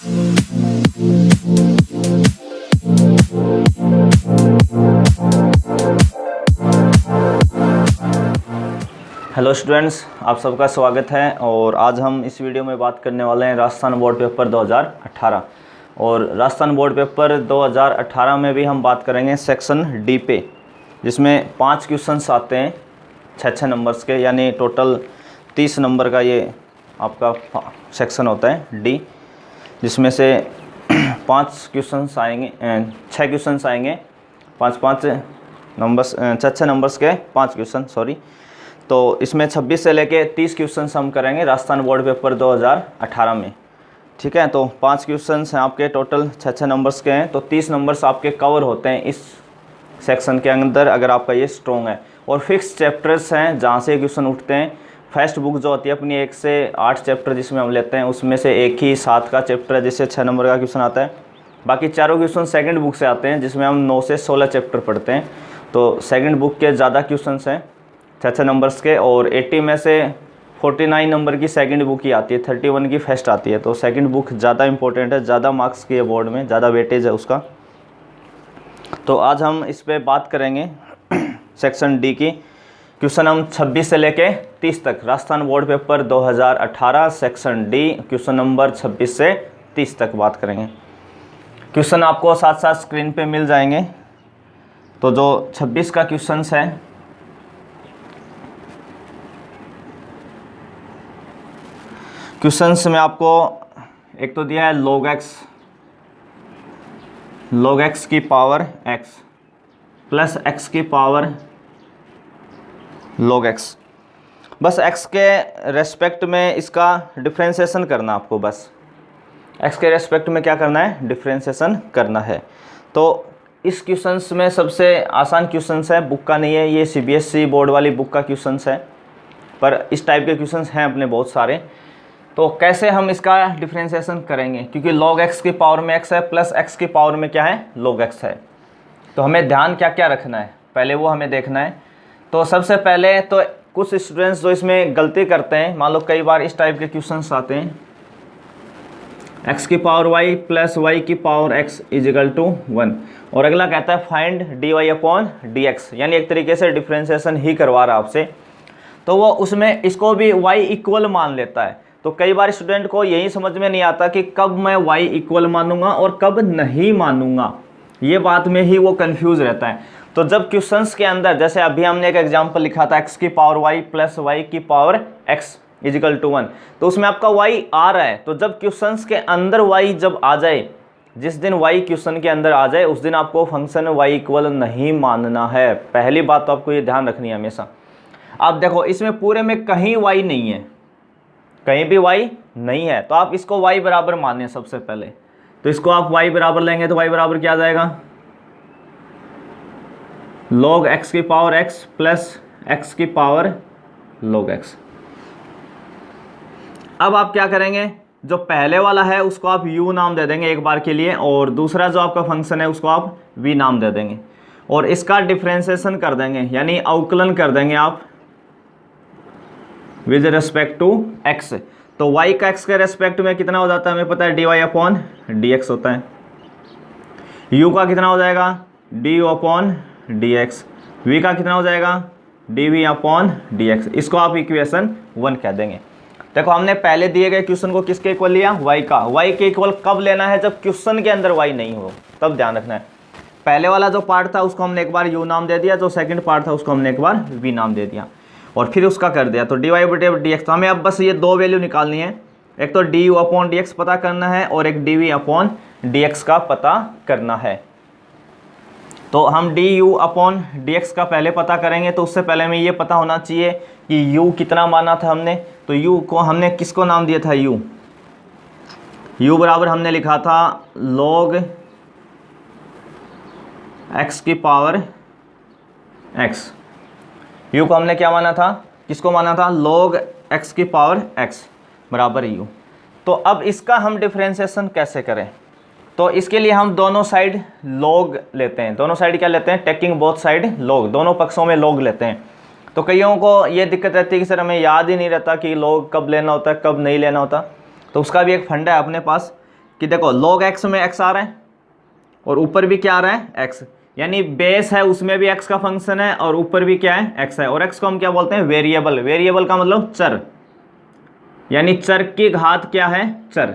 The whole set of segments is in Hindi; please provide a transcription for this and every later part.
हेलो स्टूडेंट्स, आप सबका स्वागत है। और आज हम इस वीडियो में बात करने वाले हैं राजस्थान बोर्ड पेपर 2018। और राजस्थान बोर्ड पेपर 2018 में भी हम बात करेंगे सेक्शन डी पे, जिसमें 5 क्वेश्चंस आते हैं 6 नंबर्स के, यानी टोटल 30 नंबर का ये आपका सेक्शन होता है डी, जिसमें से 5 क्वेश्चंस आएंगे, 6 क्वेश्चंस आएंगे, 5 नंबर्स, 6 नंबर्स के 5 क्वेश्चन, सॉरी। तो इसमें 26 से लेके 30 क्वेश्चंस हम करेंगे राजस्थान बोर्ड पेपर 2018 में, ठीक है। तो 5 क्वेश्चंस हैं आपके, टोटल 6 नंबर्स के हैं, तो 30 नंबर्स आपके कवर होते हैं इस सेक्शन के अंदर, अगर आपका ये स्ट्रॉन्ग है। और फिक्स चैप्टर्स हैं जहाँ से क्वेश्चन उठते हैं। फर्स्ट बुक जो होती है अपनी 1 से 8 चैप्टर जिसमें हम लेते हैं, उसमें से एक ही 7 का चैप्टर है जिससे 6 नंबर का क्वेश्चन आता है। बाकी चारों क्वेश्चन सेकंड बुक से आते हैं जिसमें हम 9 से 16 चैप्टर पढ़ते हैं। तो सेकंड बुक के ज़्यादा क्वेश्चन हैं 6 नंबर्स के, और 80 में से 49 नंबर की सेकंड बुक ही आती है, 31 की फर्स्ट आती है। तो सेकंड बुक ज़्यादा इंपॉर्टेंट है, ज़्यादा मार्क्स की है बोर्ड में, ज़्यादा वेटेज है उसका। तो आज हम इस पे बात करेंगे सेक्शन डी की। क्वेश्चन हम 26 से लेके 30 तक, Rajasthan board paper 2018 section D, question number 26 से 30 तक बात करेंगे। क्वेश्चन आपको साथ साथ स्क्रीन पे मिल जाएंगे। तो जो 26 का क्वेश्चन है, क्वेश्चंस में आपको एक तो दिया है log x की पावर x प्लस x की पावर log x। बस x के रेस्पेक्ट में इसका डिफ्रेंशिएशन करना आपको, बस x के रेस्पेक्ट में क्या करना है, डिफ्रेंशिएशन करना है। तो इस क्वेश्चंस में सबसे आसान क्वेश्चंस है, बुक का नहीं है, ये CBSE बोर्ड वाली बुक का क्वेश्चंस है, पर इस टाइप के क्वेश्चंस हैं अपने बहुत सारे। तो कैसे हम इसका डिफ्रेंशिएशन करेंगे, क्योंकि log x की पावर में x है प्लस x की पावर में क्या है, log x है। तो हमें ध्यान क्या क्या रखना है, पहले वो हमें देखना है। तो सबसे पहले तो कुछ स्टूडेंट्स जो इसमें गलती करते हैं, मान लो कई बार इस टाइप के क्वेश्चंस आते हैं, x की पावर y प्लस y की पावर x इजिकल टू 1, और अगला कहता है फाइंड dy अपॉन dx, यानी एक तरीके से डिफ्रेंशिएशन ही करवा रहा है आपसे। तो वो उसमें इसको भी y इक्वल मान लेता है। तो कई बार स्टूडेंट को यही समझ में नहीं आता कि कब मैं y इक्वल मानूंगा और कब नहीं मानूंगा, ये बात में ही वो कंफ्यूज रहता है। तो जब क्वेश्चंस के अंदर, जैसे अभी हमने एक एग्जांपल लिखा था x की पावर y प्लस y की पावर x इजिकल टू 1, तो उसमें आपका y आ रहा है। तो जब क्वेश्चंस के अंदर y जब आ जाए, जिस दिन y क्वेश्चन के अंदर आ जाए, उस दिन आपको फंक्शन y इक्वल नहीं मानना है। पहली बात तो आपको ये ध्यान रखनी है हमेशा। आप देखो इसमें पूरे में कहीं y नहीं है, कहीं भी y नहीं है, तो आप इसको y बराबर माने सबसे पहले। तो इसको आप y बराबर लेंगे तो y बराबर क्या आ जाएगा, log x की पावर x प्लस x की पावर log x। अब आप क्या करेंगे, जो पहले वाला है उसको आप u नाम दे देंगे एक बार के लिए, और दूसरा जो आपका फंक्शन है उसको आप v नाम दे देंगे, और इसका डिफ्रेंशिएशन कर देंगे, यानी अवकलन कर देंगे आप विद रेस्पेक्ट टू x। तो y का x के रेस्पेक्ट में कितना हो जाता है, हमें पता है dy अपॉन dx होता है। u का कितना हो जाएगा, du अपॉन dx। v का कितना हो जाएगा, dv अपॉन dx। इसको आप इक्वेशन 1 कह देंगे। देखो हमने पहले दिए गए क्वेश्चन को किसके इक्वल लिया, y का। y के इक्वल कब लेना है, जब क्वेश्चन के अंदर y नहीं हो, तब ध्यान रखना है। पहले वाला जो पार्ट था उसको हमने एक बार u नाम दे दिया, जो सेकंड पार्ट था उसको हमने एक बार v नाम दे दिया, और फिर उसका कर दिया। तो dy बटे dx, तो हमें अब बस ये 2 वैल्यू निकालनी है, एक तो du अपॉन dx पता करना है और एक dv अपॉन dx का पता करना है। तो हम du अपॉन dx का पहले पता करेंगे, तो उससे पहले हमें ये पता होना चाहिए कि u कितना माना था हमने। तो u को हमने किसको नाम दिया था, u बराबर हमने लिखा था log x की पावर x। u को हमने क्या माना था, किसको माना था, log x की पावर x बराबर u। तो अब इसका हम डिफ्रेंशिएशन कैसे करें, तो इसके लिए हम दोनों साइड log लेते हैं। दोनों साइड क्या लेते हैं, टेकिंग बोथ साइड log, दोनों पक्षों में log लेते हैं। तो कईयों को ये दिक्कत रहती है कि सर हमें याद ही नहीं रहता कि log कब लेना होता है कब नहीं लेना होता। तो उसका भी एक फंडा है अपने पास कि देखो log x में x आ रहा है और ऊपर भी क्या आ रहा है x, यानी बेस है उसमें भी x का फंक्शन है और ऊपर भी क्या है x है। और x को हम क्या बोलते हैं वेरिएबल, वेरिएबल का मतलब चर, यानी चर की घात क्या है चर,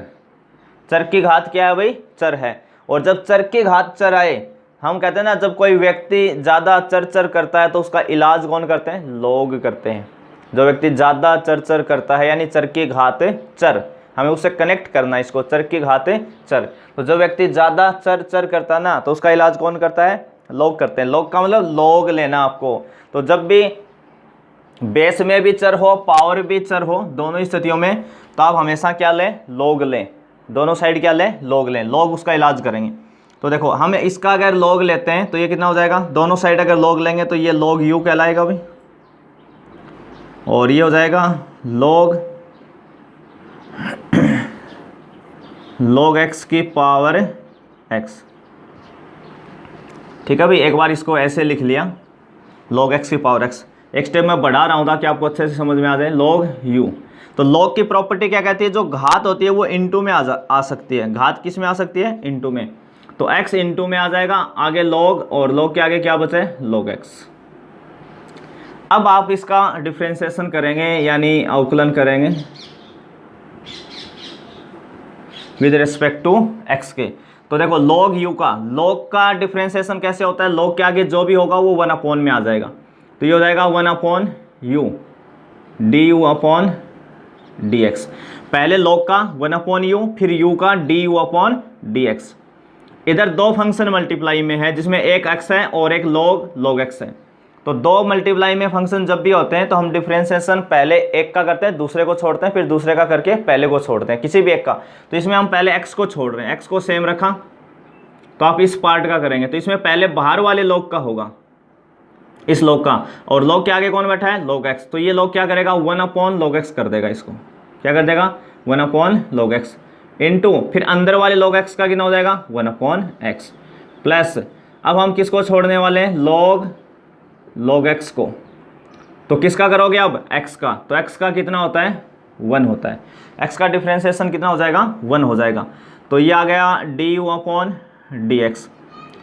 चर की घात क्या है भाई चर है। और जब चर की घात चर आए, हम कहते हैं ना जब कोई व्यक्ति ज़्यादा चर करता है तो उसका इलाज कौन करते हैं लोग करते हैं। जो व्यक्ति ज़्यादा चर करता है यानी चर की घात चर, हमें उससे कनेक्ट करना है इसको, चर की घात चर। तो जो व्यक्ति ज़्यादा चर करता है ना तो उसका इलाज कौन करता है लोग करते हैं। लोग का मतलब लोग लेना आपको। तो जब भी बेस में भी चर हो पावर भी चर हो, दोनों स्थितियों में तो आप हमेशा क्या लें लोग लें, दोनों साइड क्या लें लोग लें, लोग उसका इलाज करेंगे। तो देखो हम इसका अगर लोग लेते हैं तो ये कितना हो जाएगा, दोनों साइड अगर लोग लेंगे तो ये log u कहलाएगा भाई, और ये हो जाएगा log x की पावर x। ठीक है भाई, एक बार इसको ऐसे लिख लिया log x की पावर x। एक स्टेप में बढ़ा रहा हूँ ताकि आपको अच्छे से समझ में आ जाए log u। तो log की प्रॉपर्टी क्या कहती है, जो घात होती है वो इनटू में आ सकती है। घात किस में आ सकती है इनटू में, तो x इनटू में आ जाएगा, आगे log और log के आगे क्या बचे log x। अब आप इसका डिफ्रेंशिएशन करेंगे यानी अवकलन करेंगे विद रिस्पेक्ट टू x के। तो देखो log u का, log का डिफ्रेंशिएशन कैसे होता है, log के आगे जो भी होगा वो 1 अपॉन में आ जाएगा। तो ये हो जाएगा 1 upon u du upon dx। पहले log का 1 अपॉन u, फिर u का du अपॉन dx। इधर दो फंक्शन मल्टीप्लाई में है जिसमें एक x है और एक log x है। तो दो मल्टीप्लाई में फंक्शन जब भी होते हैं तो हम डिफ्रेंशिएशन पहले एक का करते हैं दूसरे को छोड़ते हैं, फिर दूसरे का करके पहले को छोड़ते हैं, किसी भी एक का। तो इसमें हम पहले x को छोड़ रहे हैं, x को सेम रखा तो आप इस पार्ट का करेंगे तो इसमें पहले बाहर वाले log का होगा, इस log का, और log के आगे कौन बैठा है log x। तो ये log क्या करेगा 1 अपॉन log x कर देगा, इसको क्या कर देगा 1 अपॉन log x इंटू फिर अंदर वाले log x का कितना हो जाएगा 1 अपॉन x प्लस, अब हम किसको छोड़ने वाले हैं log x को। तो किसका करोगे अब x का, तो x का कितना होता है 1 होता है, x का डिफ्रेंशिएशन कितना हो जाएगा 1 हो जाएगा। तो ये आ गया du अपॉन dx।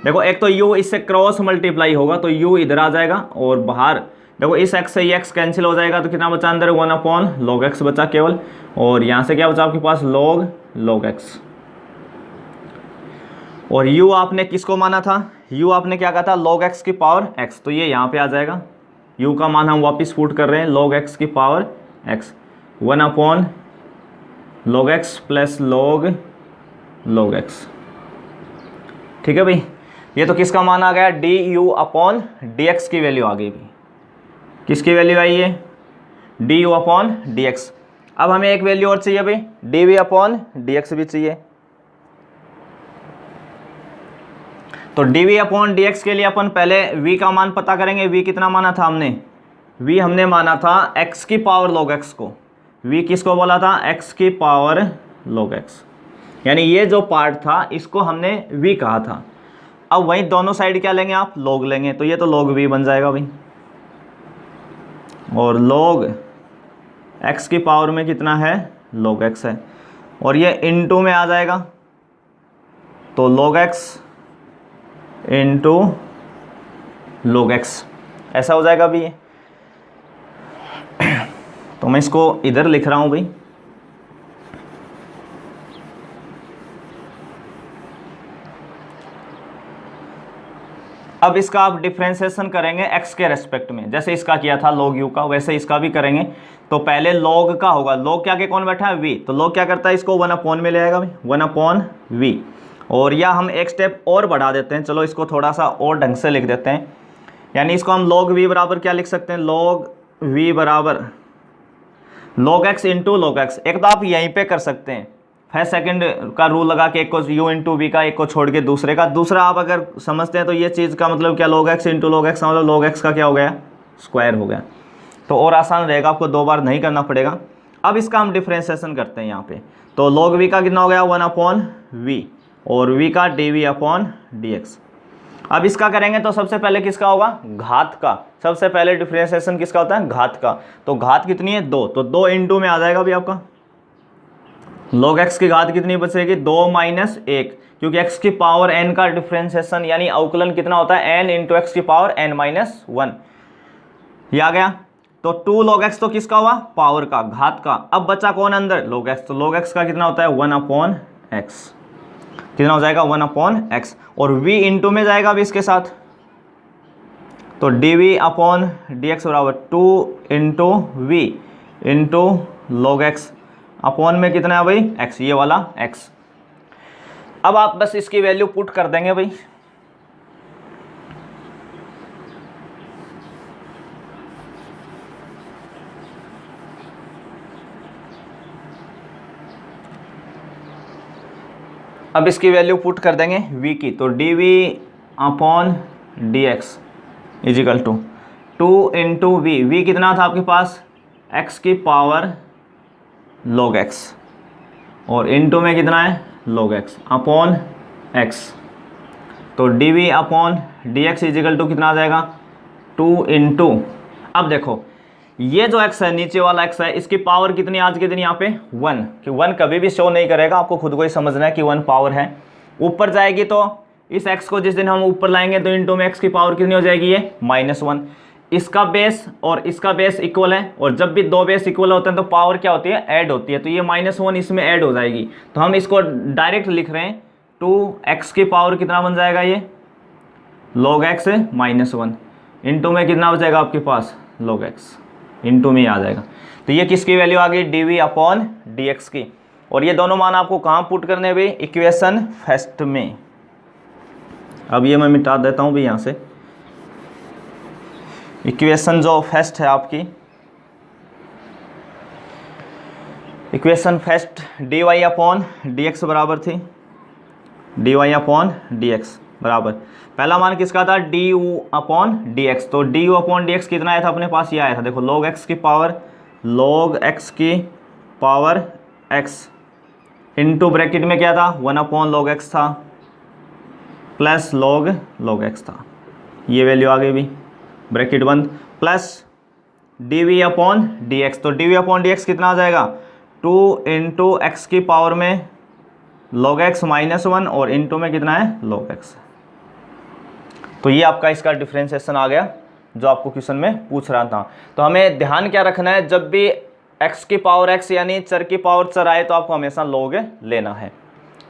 देखो एक तो u इससे क्रॉस मल्टीप्लाई होगा तो u इधर आ जाएगा और बाहर देखो इस x से ये x कैंसिल हो जाएगा तो कितना बचा अंदर 1 अपॉन log x बचा केवल, और यहाँ से क्या बचा आपके पास log x। और u आपने किसको माना था, u आपने क्या कहा था log x की पावर x, तो ये यहाँ पे आ जाएगा। u का मान हम वापस पुट कर रहे हैं log x की power x 1 upon log x plus log x। ठीक है भाई, ये तो किसका मान आ गया du अपॉन dx की वैल्यू आ गई भाई, किसकी वैल्यू आई है du अपॉन dx। अब हमें एक वैल्यू और चाहिए भाई dv अपॉन dx भी चाहिए। तो dv अपॉन dx के लिए अपन पहले v का मान पता करेंगे। v कितना माना था हमने, v हमने माना था x की पावर log x को। v किसको बोला था x की पावर log x, यानी ये जो पार्ट था इसको हमने v कहा था। अब वहीं दोनों साइड क्या लेंगे आप log लेंगे, तो ये तो log v बन जाएगा भाई, और log x की पावर में कितना है log x है, और ये इनटू में आ जाएगा तो log x into log x ऐसा हो जाएगा भाई। तो मैं इसको इधर लिख रहा हूँ भाई, अब इसका आप डिफ्रेंशिएशन करेंगे x के रेस्पेक्ट में, जैसे इसका किया था log u का वैसे इसका भी करेंगे। तो पहले log का होगा, log के आगे कौन बैठा है v, तो log क्या करता है इसको 1 अपॉन में ले आएगा भाई 1 अपॉन v। और या हम एक स्टेप और बढ़ा देते हैं, चलो इसको थोड़ा सा और ढंग से लिख देते हैं, यानी इसको हम log v बराबर क्या लिख सकते हैं log v बराबर log x into log x। एक तो आप यहीं पे कर सकते हैं फर्स्ट सेकंड का रूल लगा के, एक को u इंटू वी का, एक को छोड़ के दूसरे का। दूसरा आप अगर समझते हैं तो ये चीज़ का मतलब क्या log x into log x मतलब log x का क्या हो गया स्क्वायर हो गया, तो और आसान रहेगा, आपको 2 बार नहीं करना पड़ेगा। अब इसका हम डिफ्रेंशिएशन करते हैं यहाँ पे, तो log v का कितना हो गया 1 अपॉन v और v का dv अपॉन dx। अब इसका करेंगे तो सबसे पहले किसका होगा घात का, सबसे पहले डिफ्रेंशिएशन किसका होता है घात का। तो घात कितनी है 2, तो 2 इंटू में आ जाएगा भी आपका log x की घात कितनी बचेगी, 2 माइनस 1, क्योंकि x की पावर n का डिफ्रेंसिएशन यानी अवकलन कितना होता है, n इंटू एक्स की पावर n माइनस 1, ये आ गया। तो 2 log x तो किसका हुआ, पावर का, घात का। अब बचा कौन अंदर, log x, तो log x का कितना होता है 1 अपॉन एक्स, कितना हो जाएगा 1 अपॉन एक्स, और v इंटू में जाएगा अभी इसके साथ, तो dv अपॉन dx बराबर 2 into v into log x upon में कितना है भाई x, ये वाला x। अब आप बस इसकी वैल्यू पुट कर देंगे भाई, अब इसकी वैल्यू पुट कर देंगे v की, तो dv upon dx equal to 2 into v कितना था आपके पास, x की पावर log x, और इंटू में कितना है log x अपॉन x, तो dv upon dx equal to कितना आ जाएगा 2 इंटू, अब देखो ये जो x है, नीचे वाला x है, इसकी पावर कितनी आज के दिन यहाँ पे 1, कि 1 कभी भी शो नहीं करेगा, आपको खुद को ही समझना है कि 1 पावर है। ऊपर जाएगी तो इस x को जिस दिन हम ऊपर लाएंगे तो इंटू में x की पावर कितनी हो जाएगी, ये -1। इसका बेस और इसका बेस इक्वल है, और जब भी दो बेस इक्वल होते हैं तो पावर क्या होती है, ऐड होती है, तो ये -1 इसमें ऐड हो जाएगी, तो हम इसको डायरेक्ट लिख रहे हैं 2x की पावर कितना बन जाएगा, ये log x -1 इंटू में कितना हो जाएगा आपके पास log x, इंटू में आ जाएगा। तो ये किसकी वैल्यू आ गई, dv अपॉन dx की, और ये दोनों मान आपको कहाँ पुट करने हैं भाई, इक्वेशन फर्स्ट में। अब ये मैं मिटा देता हूँ भाई यहाँ से, इक्वेशन जो फर्स्ट है आपकी, equation first dy upon dx बराबर थी, dy अपॉन dx बराबर, पहला मान किसका था, du अपॉन dx, तो du अपॉन dx कितना आया था अपने पास, ये आया था, देखो log x की पावर x इंटू ब्रैकेट में क्या था 1 अपॉन log x था, प्लस log x था, ये वैल्यू आ गई भी, ब्रैकेट बंद, प्लस dv अपॉन dx, तो dv अपॉन dx कितना आ जाएगा 2 इंटू एक्स की पावर में log x -1, और इंटू में कितना है log x। तो ये आपका इसका डिफ्रेंशिएशन आ गया जो आपको क्वेश्चन में पूछ रहा था। तो हमें ध्यान क्या रखना है, जब भी x की पावर x यानी चर की पावर चर आए तो आपको हमेशा log लेना है,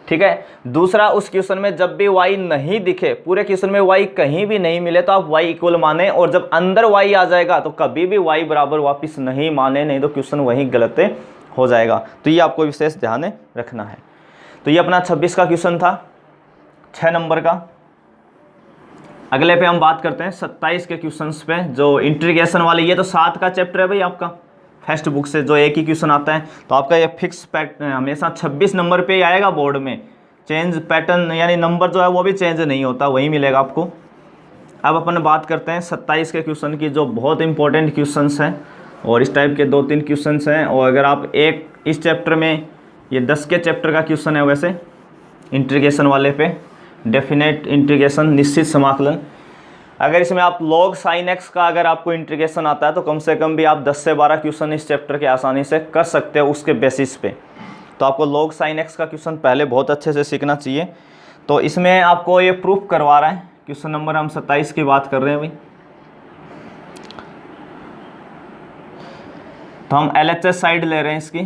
ठीक है। दूसरा, उस क्वेश्चन में जब भी y नहीं दिखे, पूरे क्वेश्चन में y कहीं भी नहीं मिले तो आप y इक्वल माने, और जब अंदर y आ जाएगा तो कभी भी y बराबर वापस नहीं माने, नहीं तो क्वेश्चन वहीं गलत हो जाएगा। तो ये आपको विशेष ध्यान रखना है। तो ये अपना 26 का क्वेश्चन था, 6 नंबर का। अगले पे हम बात करते हैं 27 के क्वेश्चंस पे, जो इंटीग्रेशन वाले, ये तो 7 का चैप्टर है भाई आपका, फर्स्ट बुक से जो एक ही क्वेश्चन आता है, तो आपका ये फिक्स पैटर्न हमेशा 26 नंबर पे ही आएगा बोर्ड में, चेंज पैटर्न यानी नंबर जो है वो भी चेंज नहीं होता, वही मिलेगा आपको। अब अपन बात करते हैं 27 के क्वेश्चन की, जो बहुत इंपॉर्टेंट क्वेश्चंस हैं, और इस टाइप के 2-3 क्वेश्चंस हैं, और अगर आप एक इस चैप्टर में, ये 10 के चैप्टर का क्वेश्चन है वैसे इंटीग्रेशन वाले पे, डेफिनेट इंटीग्रेशन, निश्चित समाकलन। अगर इसमें आप log sin x का अगर आपको इंटीग्रेशन आता है तो कम से कम भी आप 10 से 12 क्वेश्चन इस चैप्टर के आसानी से कर सकते हो उसके बेसिस पे। तो आपको log sin x का क्वेश्चन पहले बहुत अच्छे से सीखना चाहिए। तो इसमें आपको ये प्रूफ करवा रहा है, क्वेश्चन नंबर हम 27 की बात कर रहे हैं भाई। तो हम LHS साइड ले रहे हैं इसकी,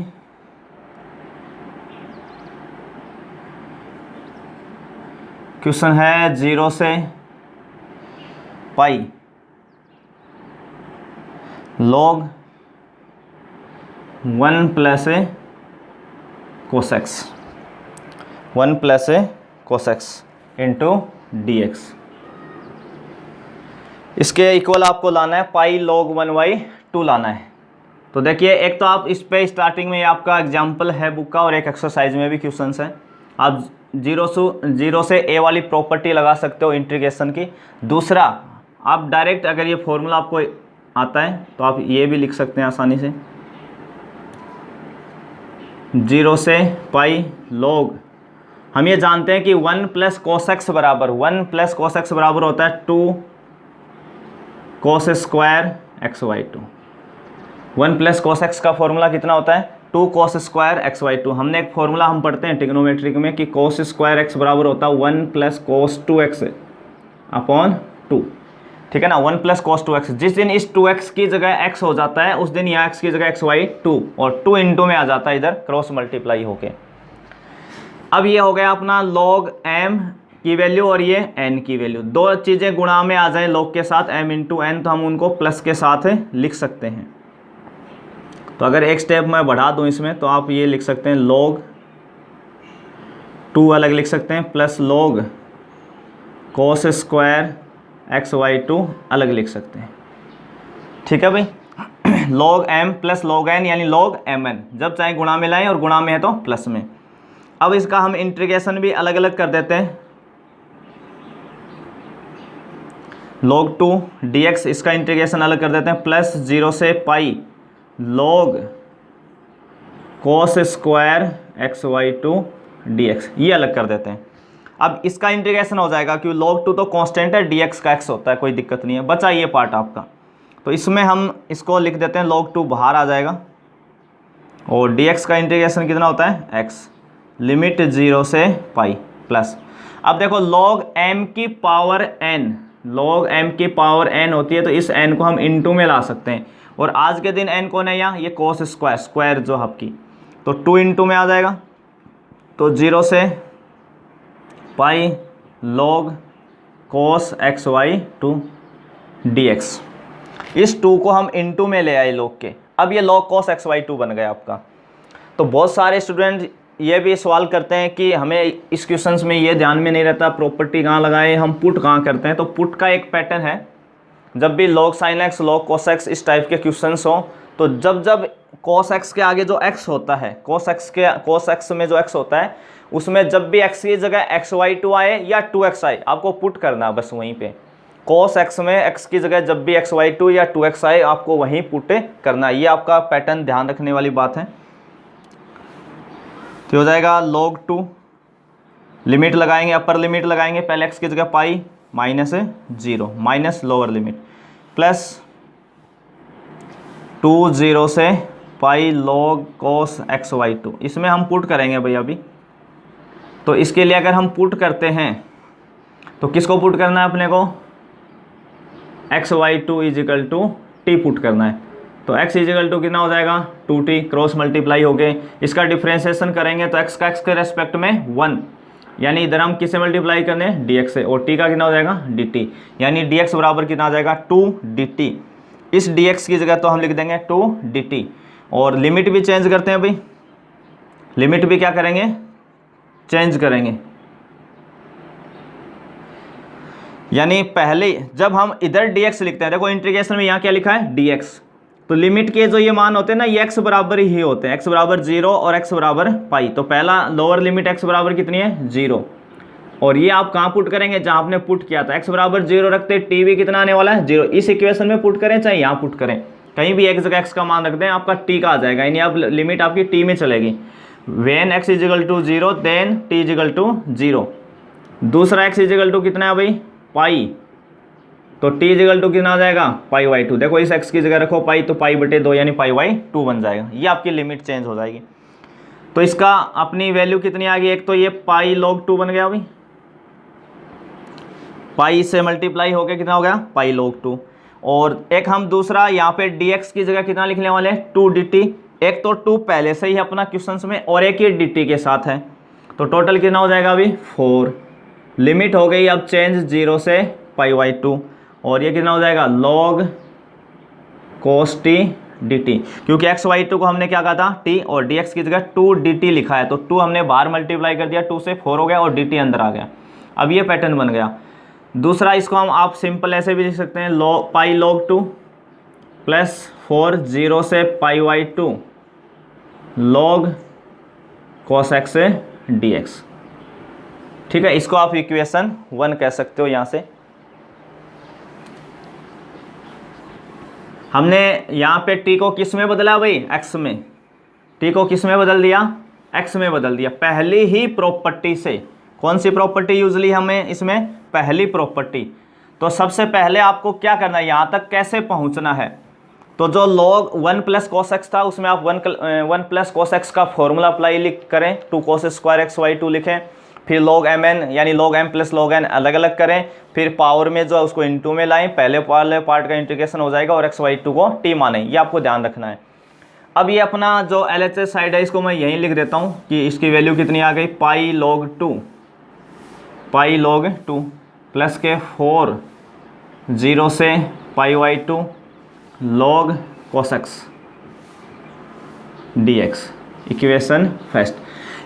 क्वेश्चन है 0 से पाई log 1 प्लस ए cos x, 1 प्लस ए cos x into d x. इसके इक्वल आपको लाना है पाई log 1/2 लाना है। तो देखिए, एक तो आप इस पे स्टार्टिंग में आपका एग्जाम्पल है बुक का, और एक एक्सरसाइज में भी क्वेश्चंस है। आप 0 से ए वाली प्रॉपर्टी लगा सकते हो इंटीग्रेशन की। दूसरा, आप डायरेक्ट अगर ये फॉर्मूला आपको आता है तो आप ये भी लिख सकते हैं आसानी से, 0 से पाई log, हम ये जानते हैं कि 1 प्लस cos x बराबर, 1 प्लस cos x बराबर होता है 2 cos square x/2। 1 plus cos x का फॉर्मूला कितना होता है 2 cos स्क्वायर एक्स बाई 2। हमने एक फॉर्मूला हम पढ़ते हैं ट्रिग्नोमेट्रिक में कि cos स्क्वायर एक्स बराबर होता है 1 प्लस cos 2x अपॉन 2, ठीक है ना, 1 प्लस cos 2x। जिस दिन इस 2x की जगह x हो जाता है उस दिन यहाँ x की जगह x बाई 2 और 2 इंटू में आ जाता है इधर क्रॉस मल्टीप्लाई होके। अब ये हो गया अपना log m की वैल्यू और ये n की वैल्यू, दो चीज़ें गुणा में आ जाए log के साथ m इंटू n, तो हम उनको प्लस के साथ लिख सकते हैं। तो अगर एक स्टेप मैं बढ़ा दूं इसमें तो आप ये लिख सकते हैं log 2 अलग लिख सकते हैं plus log cos square x by 2 अलग लिख सकते हैं, ठीक है भाई। log m plus log n यानी log mn, जब चाहे गुणा में लाएं और गुणा में है तो प्लस में। अब इसका हम इंटीग्रेशन भी अलग अलग कर देते हैं। log 2 dx इसका इंटीग्रेशन अलग कर देते हैं प्लस 0 से पाई log cos square x by 2 dx, ये अलग कर देते हैं। अब इसका इंटीग्रेशन हो जाएगा क्योंकि log 2 तो कांस्टेंट है, dx का x होता है, कोई दिक्कत नहीं है, बचा ये पार्ट आपका। तो इसमें हम इसको लिख देते हैं log 2 बाहर आ जाएगा और dx का इंटीग्रेशन कितना होता है x, लिमिट 0 से पाई प्लस। अब देखो log m की पावर n, log m की पावर n होती है तो इस n को हम इंटू में ला सकते हैं और आज के दिन n कौन है यहाँ, ये cos स्क्वायर, स्क्वायर जो आपकी, तो 2 इंटू में आ जाएगा तो 0 से पाई log cos x by 2 dx। इस 2 को हम इंटू में ले आए log के, अब ये log cos एक्स बाई 2 बन गया आपका। तो बहुत सारे स्टूडेंट ये भी सवाल करते हैं कि हमें इस क्वेश्चंस में ये ध्यान में नहीं रहता प्रॉपर्टी कहाँ लगाएं, हम पुट कहाँ करते हैं। तो पुट का एक पैटर्न है, जब भी log sin x log cos x इस टाइप के क्वेश्चंस हो तो जब जब cos x के आगे जो x होता है, cos x में जो x होता है उसमें जब भी x की जगह x बाई 2 आए या 2x आए आपको पुट करना, बस वहीं पे cos x में x की जगह जब भी x बाई 2 या 2x आए आपको वहीं पुट करना, ये आपका पैटर्न ध्यान रखने वाली बात है। तो हो जाएगा log 2, लिमिट लगाएंगे, अपर लिमिट लगाएंगे, पहले x की जगह pi minus 0 minus lower limit plus 2 0 से पाई log cos एक्स बाई 2, इसमें हम पुट करेंगे भाई अभी। तो इसके लिए अगर हम पुट करते हैं तो किसको पुट करना है अपने को, x by 2 equal to t put करना है। तो x इजिकल टू कितना हो जाएगा 2t, क्रॉस मल्टीप्लाई हो गए, इसका डिफ्रेंसिएशन करेंगे तो x का x के रेस्पेक्ट में 1, यानी इधर हम किससे मल्टीप्लाई करने dx से, और t का कितना हो जाएगा dt, यानी dx बराबर कितना आ जाएगा 2 dt। इस dx की जगह तो हम लिख देंगे 2 dt और लिमिट भी चेंज करते हैं भाई, लिमिट भी क्या करेंगे चेंज करेंगे। यानी पहले जब हम इधर dx लिखते हैं, देखो इंटीग्रेशन में यहाँ क्या लिखा है dx, तो लिमिट के जो ये मान होते हैं ना ये x बराबर ही होते हैं, x बराबर 0 और x बराबर पाई। तो पहला लोअर लिमिट x बराबर कितनी है 0, और ये आप कहाँ पुट करेंगे जहाँ आपने पुट किया था, x बराबर 0 रखते t भी कितना आने वाला है 0। इस इक्वेशन में पुट करें चाहे यहाँ पुट करें, कहीं भी एक जगह x का मान रख दें आपका t का आ जाएगा, यानी अब लिमिट आपकी t में चलेगी। When x equal to 0 then t equal to 0। दूसरा x इजिकल टू कितना है भाई पाई, तो t इजिकल टू कितना आ जाएगा पाई बाई 2। देखो इस x की जगह रखो पाई, तो पाई बटे 2 यानी पाई बाई 2 बन जाएगा, ये आपकी लिमिट चेंज हो जाएगी। तो इसका अपनी वैल्यू कितनी आ गई, एक तो ये पाई log 2 बन गया भाई, पाई से मल्टीप्लाई हो गया कितना हो गया पाई log 2, और एक हम दूसरा यहाँ पे dx की जगह कितना लिखने वाले हैं 2 dt। एक तो 2 पहले से ही अपना क्वेश्चंस में और एक ही dt के साथ है, तो टोटल कितना हो जाएगा अभी 4। लिमिट हो गई अब चेंज 0 से पाई बाई 2, और ये कितना हो जाएगा log cos t dt, क्योंकि x बाई 2 को हमने क्या कहा था t और dx की जगह 2 dt लिखा है, तो 2 हमने बाहर मल्टीप्लाई कर दिया, 2 से 4 हो गया और dt अंदर आ गया। अब ये पैटर्न बन गया। दूसरा इसको हम आप सिंपल ऐसे भी लिख सकते हैं पाई log 2 प्लस 4 0 से pi by 2 log cos x dx, ठीक है। इसको आप इक्वेशन 1 कह सकते हो। यहाँ से हमने यहाँ पे t को किस में बदला भाई x में, t को किस में बदल दिया x में बदल दिया, पहली ही प्रॉपर्टी से। कौन सी प्रॉपर्टी यूजली हमें इसमें, पहली प्रॉपर्टी। तो सबसे पहले आपको क्या करना है, यहाँ तक कैसे पहुँचना है, तो जो log 1 प्लस cos x था उसमें आप 1 प्लस cos x का फॉर्मूला अप्लाई करें, 2 cos स्क्वायर एक्स वाई 2 लिखें, फिर log mn यानी log m plus log n अलग अलग करें, फिर पावर में जो उसको इनटू में लाएं, पहले वाले पार्ट का इंटीग्रेशन हो जाएगा और xy2 को t माने, ये आपको ध्यान रखना है। अब ये अपना जो LHS साइड है इसको मैं यहीं लिख देता हूँ कि इसकी वैल्यू कितनी आ गई, पाई log 2 प्लस के 4 0 से πy2 log cos x dx, equation first.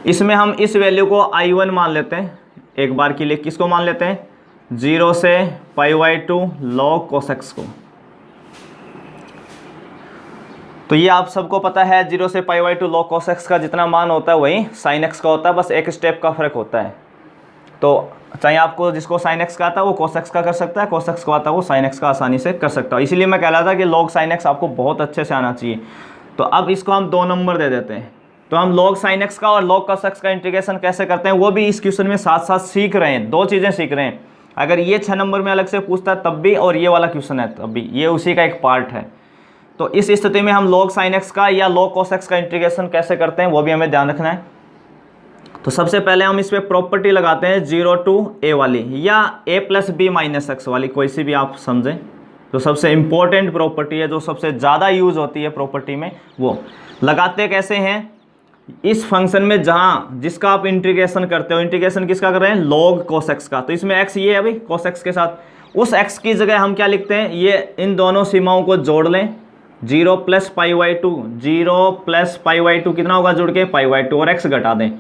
इसमें हम इस वैल्यू को I1 मान लेते हैं एक बार के लिए, किसको मान लेते हैं, 0 से πy2 log cos x को। तो ये आप सबको पता है 0 से πy2 log cos x का जितना मान होता है वही sin x का होता है, बस एक स्टेप का फ़र्क होता है। तो चाहे आपको जिसको sin x का आता है वो cos x का कर सकता है, cos x को आता है वो sin x का आसानी से कर सकता है। इसीलिए मैं कह रहा था कि log sin x आपको बहुत अच्छे से आना चाहिए। तो अब इसको हम 2 नंबर दे देते हैं। तो हम log sin x का और log cos x का इंटीग्रेशन कैसे करते हैं वो भी इस क्वेश्चन में साथ साथ सीख रहे हैं, 2 चीज़ें सीख रहे हैं। अगर ये 6 नंबर में अलग से पूछता है तब भी, और ये वाला क्वेश्चन है तब भी, ये उसी का एक पार्ट है। तो इस स्थिति में हम log sin x का या log cos x का इंटीग्रेशन कैसे करते हैं वो भी हमें ध्यान रखना है। तो सबसे पहले हम इस पर प्रॉपर्टी लगाते हैं 0 to a वाली या a plus B minus x वाली, कोई सी भी आप समझें। जो सबसे इम्पोर्टेंट प्रॉपर्टी है, जो सबसे ज़्यादा यूज़ होती है प्रॉपर्टी में, वो लगाते कैसे हैं, इस फंक्शन में जहाँ जिसका आप इंटीग्रेशन करते हो, इंटीग्रेशन किसका कर रहे हैं, log cos x का। तो इसमें x ये है अभी cos x के साथ, उस x की जगह हम क्या लिखते हैं, ये इन दोनों सीमाओं को जोड़ लें, 0 प्लस πy2, 0 प्लस πy2 कितना होगा जुड़ के πy2, और x घटा दें,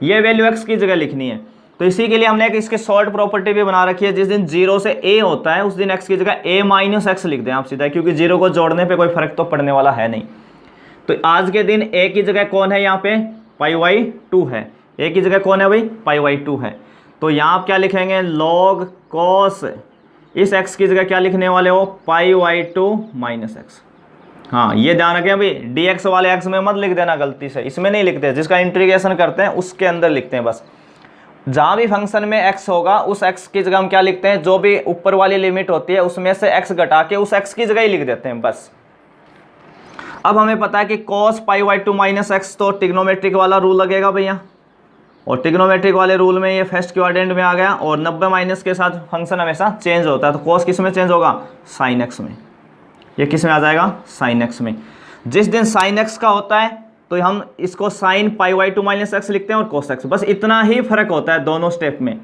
ये वैल्यू x की जगह लिखनी है। तो इसी के लिए हमने एक इसके शॉर्ट प्रॉपर्टी भी बना रखी है, जिस दिन 0 से a होता है उस दिन x की जगह a माइनस एक्स लिख दें आप सीधा, क्योंकि 0 को जोड़ने पे कोई फर्क तो पड़ने वाला है नहीं। तो आज के दिन a की जगह कौन है, यहाँ पे πy2 है, a की जगह कौन है भाई, πy2 है। तो यहाँ आप क्या लिखेंगे, log cos, इस x की जगह क्या लिखने वाले हो, πy2 माइनस एक्स। हाँ ये ध्यान रखें अभी, dx वाले x में मत लिख देना गलती से, इसमें नहीं लिखते, जिसका इंटीग्रेशन करते हैं उसके अंदर लिखते हैं बस। जहाँ भी फंक्शन में x होगा उस x की जगह हम क्या लिखते हैं, जो भी ऊपर वाली लिमिट होती है उसमें से x घटा के उस x की जगह ही लिख देते हैं बस। अब हमें पता है कि cos πy2 माइनस एक्स, तो ट्रिग्नोमेट्रिक वाला रूल लगेगा भैया, और ट्रिग्नोमेट्रिक वाले रूल में ये फर्स्ट क्वाड्रेंट में आ गया, और 90 माइनस के साथ फंक्शन हमेशा चेंज होता है। तो cos किस में चेंज होगा, sin x में, ये किस में आ जाएगा, sin x में। जिस दिन sin x का होता है तो हम इसको sin πy2 माइनस एक्स लिखते हैं और cos x, बस इतना ही फर्क होता है दोनों स्टेप में।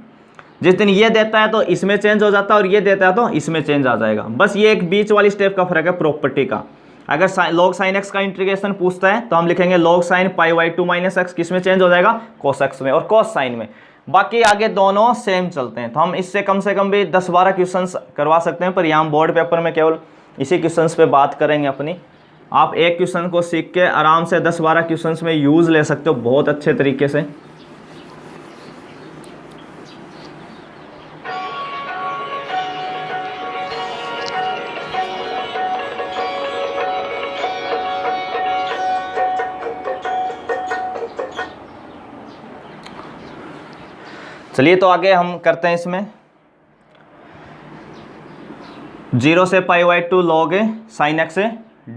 जिस दिन ये देता है तो इसमें चेंज हो जाता है, और ये देता है तो इसमें चेंज आ जाएगा, बस ये एक बीच वाली स्टेप का फर्क है प्रॉपर्टी का। अगर log sin x का इंटीग्रेशन पूछता है तो हम लिखेंगे log sin πy2 minus x, किस में चेंज हो जाएगा, cos x में और cos sin में। बाकी आगे दोनों सेम चलते हैं। तो हम इससे कम से कम भी 10-12 क्वेश्चंस करवा सकते हैं, पर यहाँ बोर्ड पेपर में केवल इसी क्वेश्चंस पे बात करेंगे अपनी। आप एक क्वेश्चन को सीख के आराम से 10-12 क्वेश्चंस में यूज़ ले सकते हो बहुत अच्छे तरीके से। चलिए तो आगे हम करते हैं इसमें 0 से πy2 log sin x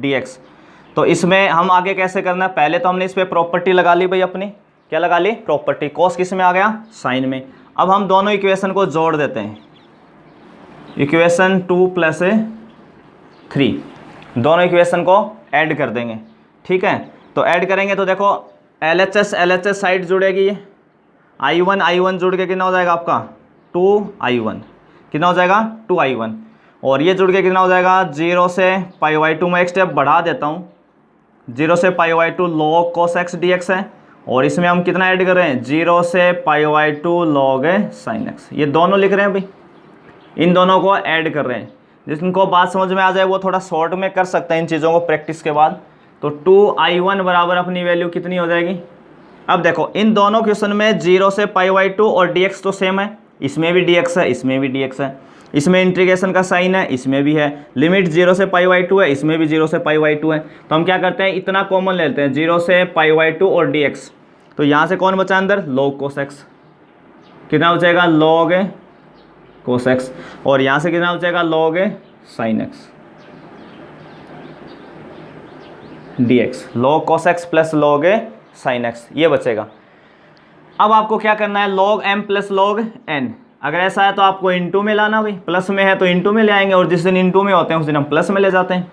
dx। तो इसमें हम आगे कैसे करना है, पहले तो हमने इस पर प्रॉपर्टी लगा ली भाई अपनी, क्या लगा ली, प्रॉपर्टी। cos किस में आ गया, sin में। अब हम दोनों इक्वेशन को जोड़ देते हैं, इक्वेशन 2 प्लस 3, दोनों इक्वेशन को ऐड कर देंगे, ठीक है। तो ऐड करेंगे तो देखो LHS साइड जुड़ेगी, ये I1 जुड़ के कितना हो जाएगा आपका 2I1, कितना हो जाएगा 2I1, और ये जुड़ के कितना हो जाएगा 0 से πy2 में एक स्टेप बढ़ा देता हूँ, 0 से πy2 log cos x dx है, और इसमें हम कितना ऐड कर रहे हैं 0 से πy2 log sin x, ये दोनों लिख रहे हैं भाई, इन दोनों को ऐड कर रहे हैं। जिनको बात समझ में आ जाए वो थोड़ा शॉर्ट में कर सकते हैं इन चीज़ों को प्रैक्टिस के बाद। तो 2I1 बराबर अपनी वैल्यू कितनी हो जाएगी। अब देखो इन दोनों क्वेश्चन में 0 से πy2 और dx तो सेम है, इसमें भी dx है, इसमें भी dx है, इसमें इंटीग्रेशन का साइन है, इसमें भी है, लिमिट 0 से πy2 है, इसमें भी 0 से πy2 है। तो हम क्या करते हैं, इतना कॉमन ले लेते हैं 0 से πy2 और dx। तो यहाँ से कौन बचा अंदर, log cos x, कितना बचेगा log cos x, और यहाँ से कितना बचेगा log sin x। dx, log cos x plus log sin x, ये बचेगा। अब आपको क्या करना है, log m plus log n, अगर ऐसा है तो आपको इंटू में लाना, भाई प्लस में है तो इंटू में ले आएंगे, और जिस दिन इंटू में होते हैं उस दिन हम प्लस में ले जाते हैं।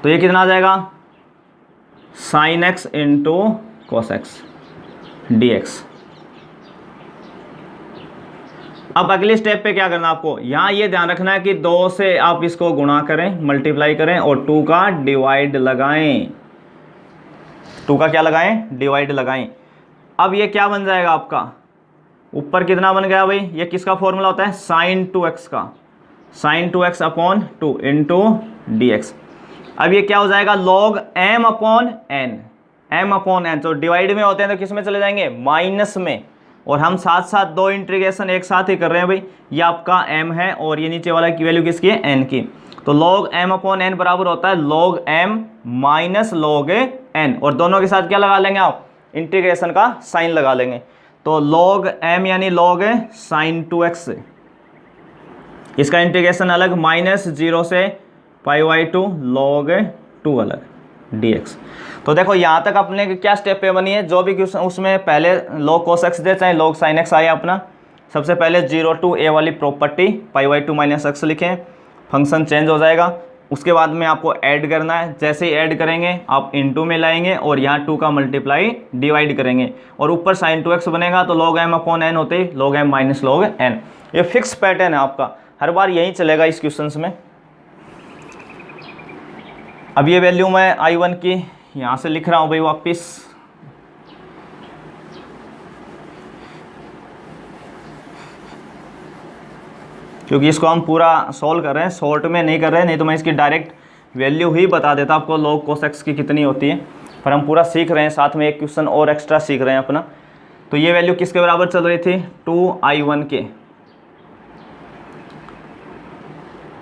तो ये कितना आ जाएगा, sin x into cos x dx। अब अगले स्टेप पे क्या करना आपको, यहाँ ये ध्यान रखना है कि 2 से आप इसको गुणा करें, मल्टीप्लाई करें, और 2 का डिवाइड लगाएं, 2 का क्या लगाएं, डिवाइड लगाएं। अब ये क्या बन जाएगा आपका, ऊपर कितना बन गया भाई, ये किसका फॉर्मूला होता है, sin 2x का, sin 2x upon 2 into dx। अब ये क्या हो जाएगा, log m upon n, m upon n, तो डिवाइड में होते हैं तो किस में चले जाएंगे, माइनस में, और हम साथ साथ 2 इंटीग्रेशन एक साथ ही कर रहे हैं भाई। ये आपका m है और ये नीचे वाला की वैल्यू किसकी है, n की। तो log m अपॉन n बराबर होता है log m minus log n, और दोनों के साथ क्या लगा लेंगे आप, इंटीग्रेशन का साइन लगा लेंगे। तो log m यानी log sin 2x, इसका इंटीग्रेशन अलग, माइनस 0 से π/2 log 2 अलग dx। तो देखो यहाँ तक अपने क्या स्टेप पे बनी है, जो भी उसमें पहले log cos x दे चाहे log sin x आया अपना, सबसे पहले 0 to a वाली प्रॉपर्टी π/2 माइनस x लिखें, फंक्शन चेंज हो जाएगा। उसके बाद में आपको ऐड करना है, जैसे ही ऐड करेंगे आप इनटू में लाएंगे और यहाँ 2 का मल्टीप्लाई डिवाइड करेंगे, और ऊपर sin 2x बनेगा तो log m अपॉन n होते ही log m minus log n। ये फिक्स पैटर्न है आपका, हर बार यही चलेगा इस क्वेश्चंस में। अब ये वैल्यू मैं I1 की यहाँ से लिख रहा हूँ भाई वापिस, क्योंकि इसको हम पूरा सॉल्व कर रहे हैं, शॉर्ट में नहीं कर रहे हैं, नहीं तो मैं इसकी डायरेक्ट वैल्यू ही बता देता आपको log cos x की कितनी होती है, पर हम पूरा सीख रहे हैं, साथ में एक क्वेश्चन और एक्स्ट्रा सीख रहे हैं अपना। तो ये वैल्यू किसके बराबर चल रही थी, 2I1 के,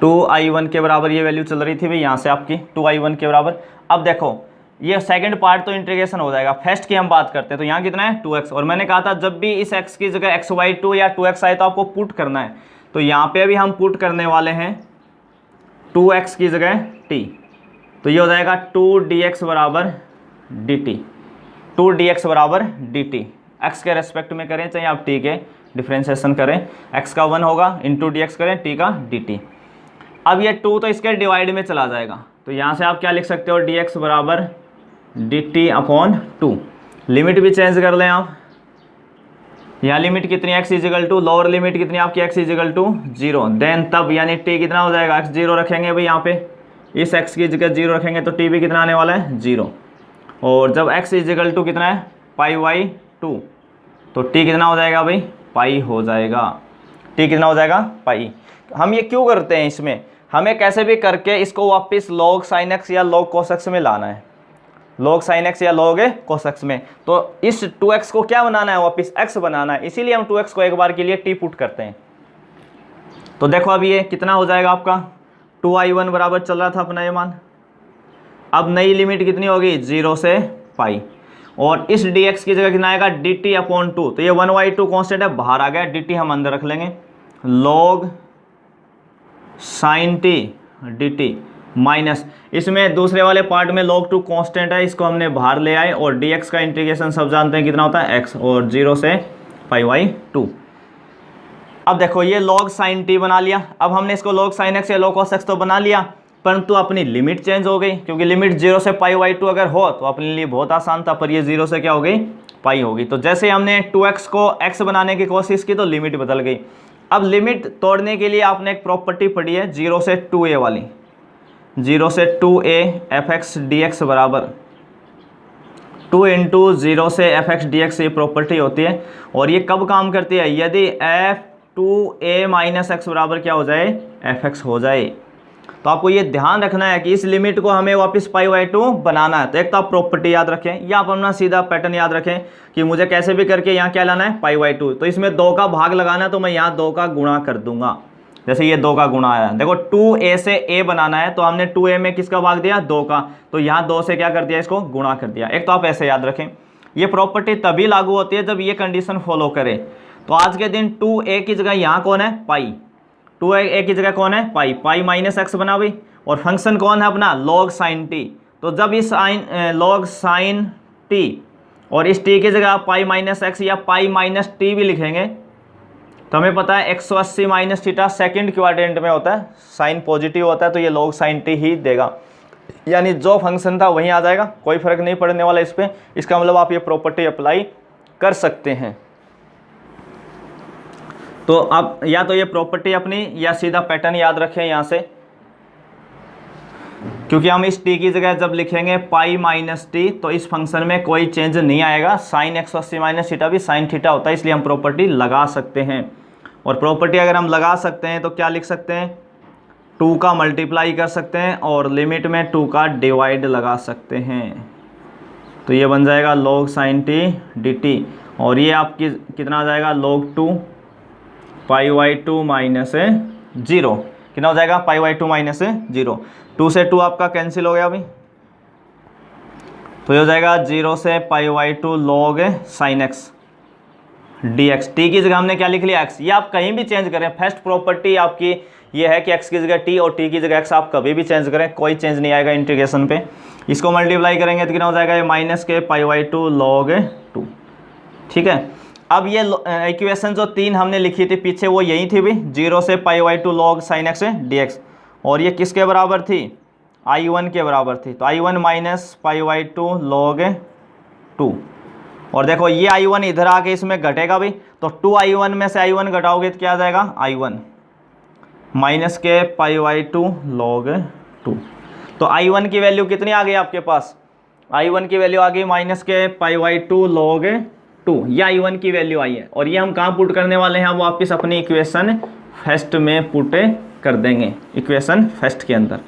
2I1 के बराबर ये वैल्यू चल रही थी भाई, यहाँ से आपकी 2I1 के बराबर। अब देखो ये सेकंड पार्ट तो इंटीग्रेशन हो जाएगा, फर्स्ट की हम बात करते हैं। तो यहाँ कितना है 2x, और मैंने कहा था जब भी इस x की जगह x/2 या 2x आए तो आपको पुट करना है। तो यहाँ पे भी हम पुट करने वाले हैं 2x की जगह t, तो ये हो जाएगा 2dx बराबर dt, 2dx बराबर dt, x के रेस्पेक्ट में करें चाहे आप t के डिफ्रेंशिएशन करें, x का 1 होगा इंटू dx करें t का dt। अब ये 2 तो इसके डिवाइड में चला जाएगा, तो यहाँ से आप क्या लिख सकते हो, dx बराबर dt अपॉन 2। लिमिट भी चेंज कर लें आप, यहाँ लिमिट कितनी x equal to, lower limit कितनी आपकी x इजिकल टू 0, देन तब यानी t कितना हो जाएगा, x 0 रखेंगे भाई, यहाँ पे इस x की जगह 0 रखेंगे तो t भी कितना आने वाला है 0, और जब x इजिकल टू कितना है π/2 तो t कितना हो जाएगा भाई, पाई हो जाएगा, t कितना हो जाएगा पाई। हम ये क्यों करते हैं, इसमें हमें कैसे भी करके इसको वापस log sin x या log cos x में लाना है, log sin x या log cos x में। तो इस 2x को क्या बनाना है, वापस x बनाना है, इसीलिए हम 2x को एक बार के लिए t पुट करते हैं। तो देखो अब ये कितना हो जाएगा आपका, 2I1 बराबर चल रहा था अपना ये मान, अब नई लिमिट कितनी होगी 0 से पाई, और इस dx की जगह कितना आएगा dt अपॉन 2, तो ये 1/2 कॉन्स्टेंट है बाहर आ गया, dt हम अंदर रख लेंगे, log sin t dt minus, इसमें दूसरे वाले पार्ट में log 2 कांस्टेंट है, इसको हमने बाहर ले आए, और dx का इंटीग्रेशन सब जानते हैं कितना होता है x, और 0 से π/2। अब देखो ये log sin t बना लिया, अब हमने इसको log sin x या log cos x तो बना लिया, परंतु अपनी लिमिट चेंज हो गई, क्योंकि लिमिट 0 से π/2 अगर हो तो अपने लिए बहुत आसान था, पर ये 0 से क्या हो गई पाई होगी। तो जैसे हमने 2x को x बनाने की कोशिश की तो लिमिट बदल गई। अब लिमिट तोड़ने के लिए आपने एक प्रॉपर्टी पढ़ी है 0 से 2a वाली, 0 से 2a fx dx बराबर 2 इंटू 0 से fx dx, ये प्रॉपर्टी होती है। और ये कब काम करती है, यदि f2a माइनस x बराबर क्या हो जाए, fx हो जाए। तो आपको ये ध्यान रखना है कि इस लिमिट को हमें वापस π/2 बनाना है। तो एक तो आप प्रॉपर्टी याद रखें, या आप अपना सीधा पैटर्न याद रखें कि मुझे कैसे भी करके यहाँ क्या लाना है π/2, तो इसमें 2 का भाग लगाना है, तो मैं यहाँ 2 का गुणा कर दूंगा। जैसे ये 2 का गुणा आया, देखो 2a से a बनाना है, तो हमने 2a में किसका भाग दिया 2 का, तो यहाँ 2 से क्या कर दिया, इसको गुणा कर दिया। एक तो आप ऐसे याद रखें, ये प्रॉपर्टी तभी लागू होती है जब ये कंडीशन फॉलो करे। तो आज के दिन 2a की जगह यहाँ कौन है पाई, 2a की जगह कौन है पाई, पाई माइनस एक्स बना भाई, और फंक्शन कौन है अपना log sin t, तो जब इस log sin t और इस t की जगह आप पाई माइनस एक्स या पाई माइनस टी भी लिखेंगे तो हमें पता है 180 माइनस थीटा सेकेंड क्वाड्रेंट में होता है, साइन पॉजिटिव होता है तो ये log sin t ही देगा, यानी जो फंक्शन था वहीं आ जाएगा, कोई फर्क नहीं पड़ने वाला इस पर। इसका मतलब आप ये प्रॉपर्टी अप्लाई कर सकते हैं। तो आप या तो ये प्रॉपर्टी अपनी या सीधा पैटर्न याद रखें यहाँ से, क्योंकि हम इस t की जगह जब लिखेंगे पाई माइनस टी तो इस फंक्शन में कोई चेंज नहीं आएगा। साइन 180 माइनस थीटा भी साइन थीटा होता है, इसलिए हम प्रॉपर्टी लगा सकते हैं। और प्रॉपर्टी अगर हम लगा सकते हैं तो क्या लिख सकते हैं, 2 का मल्टीप्लाई कर सकते हैं और लिमिट में 2 का डिवाइड लगा सकते हैं। तो ये बन जाएगा log sin t dt और ये आपकी कितना आ जाएगा log 2 पाई बाई 2 माइनस 0, कितना हो जाएगा पाई बाई 2 माइनस 0। 2 से 2 आपका कैंसिल हो गया अभी, तो ये हो जाएगा 0 से pi by 2 log sin x dx। T की जगह हमने क्या लिख लिया x, ये आप कहीं भी चेंज करें, फर्स्ट प्रॉपर्टी आपकी ये है कि x की जगह t और t की जगह x आप कभी भी चेंज करें, कोई चेंज नहीं आएगा इंटीग्रेशन पे। इसको मल्टीप्लाई करेंगे तो कितना हो जाएगा, ये माइनस के पाई बाई 2 log 2। ठीक है, अब ये इक्वेशन जो 3 हमने लिखी थी पीछे वो यही थी भी, 0 से pi by 2 log sin x dx, और ये किसके बराबर थी, I1 के बराबर थी। तो I1 minus pi by 2 log 2, और देखो ये I1 इधर आके इसमें घटेगा भी, तो 2I1 में से I1 घटाओगे तो क्या आ जाएगा I1 माइनस के पाई बाई 2 log 2। तो I1 की वैल्यू कितनी आ गई आपके पास, I1 की वैल्यू आ गई माइनस के पाई बाई 2 log 2, ये I1 की वैल्यू आई है। और ये हम कहाँ पुट करने वाले हैं, वो वापस अपनी इक्वेशन फर्स्ट में पुट कर देंगे, इक्वेशन फर्स्ट के अंदर।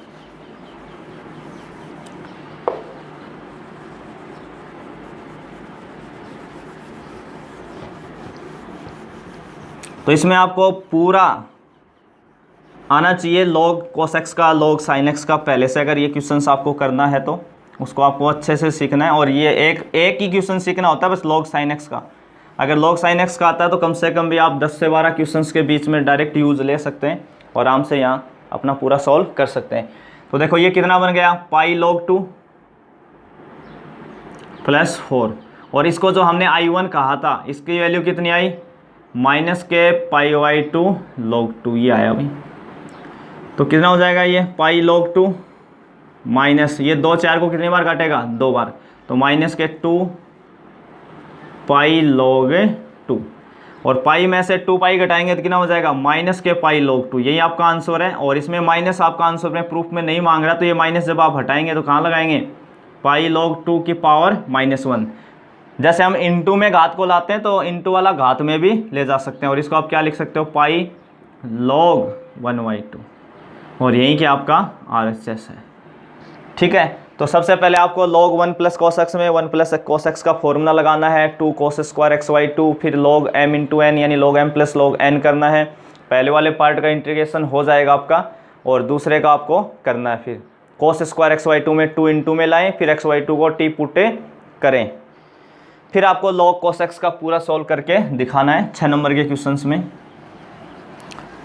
तो इसमें आपको पूरा आना चाहिए log cos x का, log sin x का। पहले से अगर ये क्वेश्चंस आपको करना है तो उसको आपको अच्छे से सीखना है, और ये एक ही क्वेश्चन सीखना होता है बस log sin x का। अगर log sin x का आता है तो कम से कम भी आप 10 से 12 क्वेश्चंस के बीच में डायरेक्ट यूज़ ले सकते हैं और आराम से यहाँ अपना पूरा सॉल्व कर सकते हैं। तो देखो ये कितना बन गया, पाई log 2 प्लस 4, और इसको जो हमने I1 कहा था इसकी वैल्यू कितनी आई, माइनस के पाई बाई 2 log 2, ये आया अभी। तो कितना हो जाएगा ये पाई log 2 माइनस ये 2 4 को कितनी बार काटेगा, 2 बार, तो माइनस के 2 पाई log 2, और पाई में से 2 पाई घटाएंगे तो कितना हो जाएगा, माइनस के पाई log 2। यही आपका आंसर है, और इसमें माइनस आपका आंसर में प्रूफ में नहीं मांग रहा, तो ये माइनस जब आप हटाएंगे तो कहाँ लगाएंगे, पाई log 2 की पावर -1। जैसे हम इंटू में घात को लाते हैं तो इंटू वाला घात में भी ले जा सकते हैं, और इसको आप क्या लिख सकते हो, पाई log 1/2, और यही कि आपका RHS है। ठीक है, तो सबसे पहले आपको log 1 प्लस cos x में 1 प्लस cos x का फॉर्मूला लगाना है, 2 cos स्क्वायर x/2, फिर log m इंटू n यानी log m plus log n करना है। पहले वाले पार्ट का इंटीग्रेशन हो जाएगा आपका, और दूसरे का आपको करना है फिर cos स्क्वायर x/2 में 2 इंटू में लाएँ, फिर x/2 को t पुटे करें, फिर आपको log cos x का पूरा सॉल्व करके दिखाना है 6 नंबर के क्वेश्चंस में।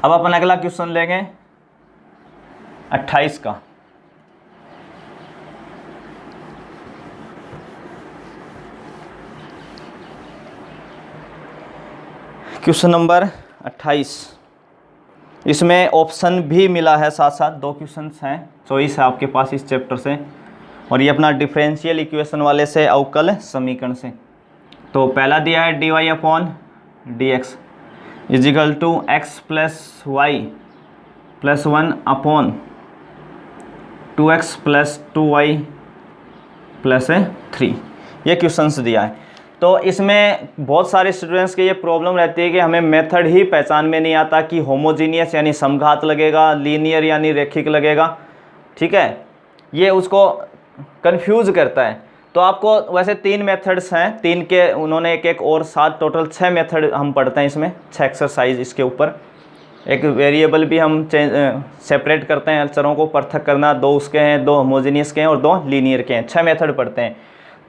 अब अपन अगला क्वेश्चन लेंगे 28 का। क्वेश्चन नंबर 28, इसमें ऑप्शन भी मिला है, साथ साथ 2 क्वेश्चंस हैं, चॉइस है आपके पास इस चैप्टर से, और ये अपना डिफरेंशियल इक्वेशन वाले से, अवकल समीकरण से। तो पहला दिया है dy upon dx equal to x plus y plus 1 upon 2x plus 2y plus 3, ये क्वेश्चंस दिया है। तो इसमें बहुत सारे स्टूडेंट्स के ये प्रॉब्लम रहती है कि हमें मेथड ही पहचान में नहीं आता कि होमोजीनियस यानी समघात लगेगा, लीनियर यानी रेखिक लगेगा। ठीक है, ये उसको कंफ्यूज करता है। तो आपको वैसे 3 मेथड्स हैं, 3 के उन्होंने एक और 7 टोटल 6 मेथड हम पढ़ते हैं इसमें, 6 एक्सरसाइज इसके ऊपर। एक वेरिएबल भी हम सेपरेट करते हैं, अक्षरों को पृथक करना, 2 उसके हैं, 2 होमोजीनियस के हैं और 2 लीनियर के हैं। 6 मेथड पढ़ते हैं,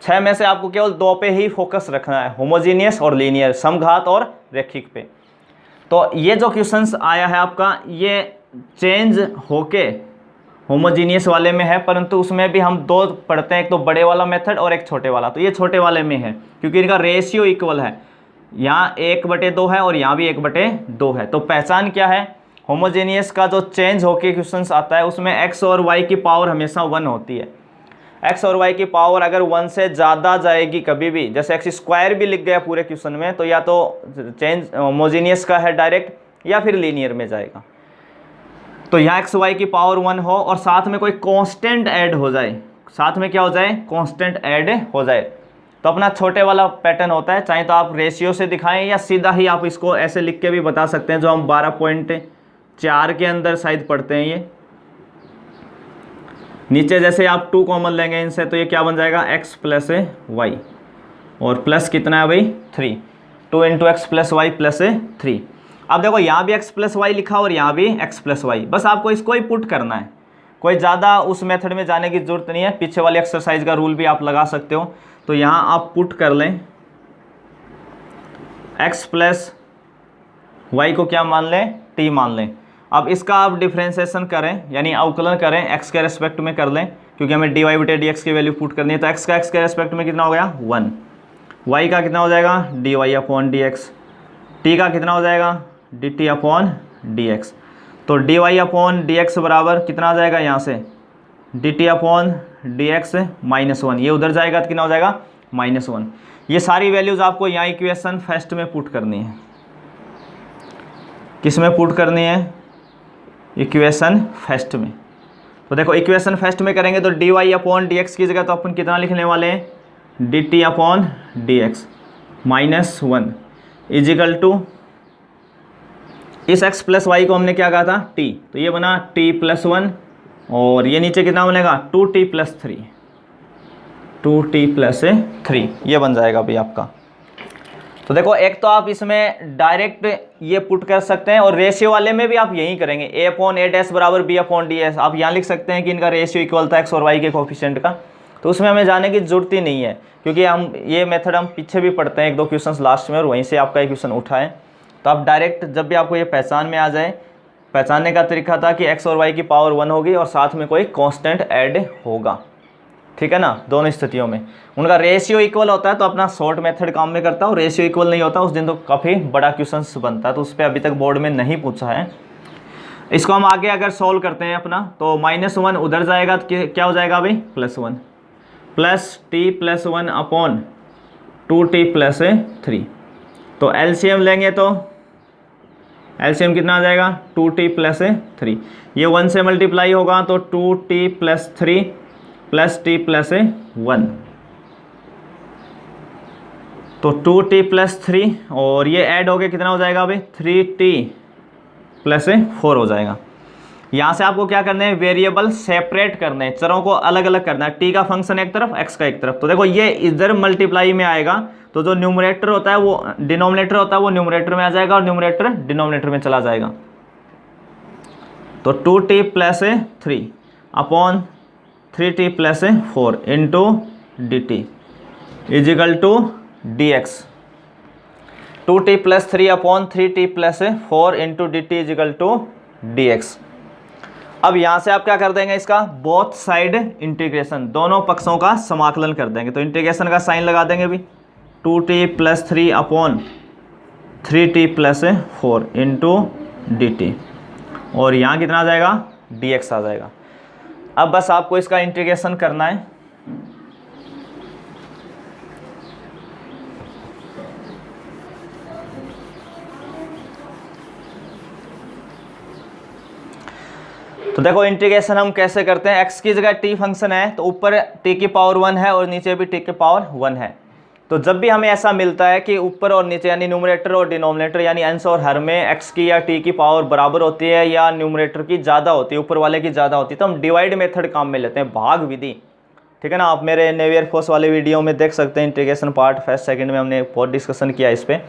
6 में से आपको केवल 2 पे ही फोकस रखना है, होमोजीनियस और लीनियर, समघात और रेखिक पे। तो ये जो क्वेश्चंस आया है आपका, ये चेंज होके होमोजीनियस वाले में है, परंतु उसमें भी हम दो पढ़ते हैं, एक तो बड़े वाला मेथड और एक छोटे वाला। तो ये छोटे वाले में है क्योंकि इनका रेशियो इक्वल है, यहाँ 1/2 है और यहाँ भी 1/2 है। तो पहचान क्या है, होमोजेनियस का जो चेंज होके क्वेश्चन आता है उसमें x और y की पावर हमेशा 1 होती है। x और y की पावर अगर 1 से ज़्यादा जाएगी कभी भी, जैसे x² भी लिख गया पूरे क्वेश्चन में, तो या तो चेंज होमोजेनियस का है डायरेक्ट या फिर लीनियर में जाएगा। तो यहाँ एक्स वाई की पावर 1 हो और साथ में कोई कांस्टेंट ऐड हो जाए, साथ में क्या हो जाए, कांस्टेंट ऐड हो जाए, तो अपना छोटे वाला पैटर्न होता है। चाहे तो आप रेशियो से दिखाएं या सीधा ही आप इसको ऐसे लिख के भी बता सकते हैं, जो हम 12.4 के अंदर शायद पढ़ते हैं। ये नीचे जैसे आप 2 कॉमन लेंगे इनसे, तो ये क्या बन जाएगा, x प्लस वाई, और प्लस कितना है भाई 3, 2 × x प्लस वाई प्लस 3। अब देखो यहाँ भी x प्लस वाई लिखा और यहाँ भी x प्लस वाई, बस आपको इसको ही पुट करना है, कोई ज़्यादा उस मेथड में जाने की जरूरत नहीं है। पीछे वाली एक्सरसाइज का रूल भी आप लगा सकते हो। तो यहाँ आप पुट कर लें, x प्लस वाई को क्या मान लें, t मान लें। अब इसका आप डिफ्रेंसिएशन करें, यानी अवकलन करें, x के रेस्पेक्ट में कर लें, क्योंकि हमें dy/dx की वैल्यू पुट करनी है। तो x का x के रेस्पेक्ट में कितना हो गया 1, y का कितना हो जाएगा dy/dx, t का कितना हो जाएगा dt/dx। तो dy/dx बराबर कितना आ जाएगा, यहाँ से dt/dx -1, ये उधर जाएगा तो कितना हो जाएगा -1। ये सारी वैल्यूज़ आपको यहाँ इक्वेशन फर्स्ट में पुट करनी है। किस में पुट करनी है, इक्वेशन फर्स्ट में। तो देखो इक्वेशन फर्स्ट में करेंगे तो dy/dx की जगह तो अपन कितना लिखने वाले हैं, dt/dx -1 इजिकल टू, इस x प्लस वाई को हमने क्या कहा था t, तो ये बना t+1, और ये नीचे कितना बनेगा 2t+3, 2t+3 ये बन जाएगा भाई आपका। तो देखो एक तो आप इसमें डायरेक्ट ये पुट कर सकते हैं, और रेशियो वाले में भी आप यही करेंगे, a/a' बराबर b/ds। आप यहाँ लिख सकते हैं कि इनका रेशियो इक्वल था x और y के कोफिशिएंट का, तो उसमें हमें जाने की जरूरत ही नहीं है, क्योंकि हम ये मेथड हम पीछे भी पढ़ते हैं 1-2 क्वेश्चन लास्ट में, और वहीं से आपका एक क्वेश्चन उठा है। तो आप डायरेक्ट जब भी आपको ये पहचान में आ जाए, पहचानने का तरीका था कि x और y की पावर 1 होगी और साथ में कोई कांस्टेंट ऐड होगा, ठीक है ना। दोनों स्थितियों में उनका रेशियो इक्वल होता है तो अपना शॉर्ट मेथड काम में करता है, और रेशियो इक्वल नहीं होता उस दिन तो काफ़ी बड़ा क्वेश्चन बनता है, तो उस पर अभी तक बोर्ड में नहीं पूछा है। इसको हम आगे अगर सॉल्व करते हैं अपना, तो -1 उधर जाएगा तो क्या हो जाएगा भाई +1, प्लस t+1 2t+3। तो एलसीएम लेंगे तो एलसीएम कितना आ जाएगा 2t+3, ये 1 से मल्टीप्लाई होगा तो 2t+3 + t+1, तो 2t+3, और ये ऐड हो गया कितना हो जाएगा भाई 3t+4 हो जाएगा। यहाँ से आपको क्या करना है, वेरिएबल सेपरेट करने हैं, चरों को अलग अलग करना है, t का फंक्शन एक तरफ, x का एक तरफ। तो देखो ये इधर मल्टीप्लाई में आएगा, तो जो न्यूमरेटर होता है वो डिनोमिनेटर होता है वो न्यूमरेटर में आ जाएगा, और न्यूमरेटर डिनोमिनेटर में चला जाएगा। तो 2t+3 upon 3t+4 into dt equal to dx, 2t+3 upon 3t+4 into dt equal to dx। अब यहाँ से आप क्या कर देंगे, इसका बोथ साइड इंटीग्रेशन, दोनों पक्षों का समाकलन कर देंगे। तो इंटीग्रेशन का साइन लगा देंगे भी, 2t+3 upon 3t+4 into dt, और यहाँ कितना आ जाएगा dx आ जाएगा। अब बस आपको इसका इंटीग्रेशन करना है। तो देखो इंटीग्रेशन हम कैसे करते हैं, x की जगह t फंक्शन है तो ऊपर t की पावर 1 है और नीचे भी t की पावर 1 है। तो जब भी हमें ऐसा मिलता है कि ऊपर और नीचे यानी न्यूमरेटर और डिनोमिनेटर यानी अंश और हर में x की या t की पावर बराबर होती है या न्यूमरेटर की ज़्यादा होती है, ऊपर वाले की ज़्यादा होती है, तो हम डिवाइड मेथड काम में लेते हैं, भाग विधि, ठीक है ना। आप मेरे नेवी एयरफोर्स वाले वीडियो में देख सकते हैं, इंटीग्रेशन पार्ट फर्स्ट सेकंड में हमने बहुत डिस्कशन किया इस पर।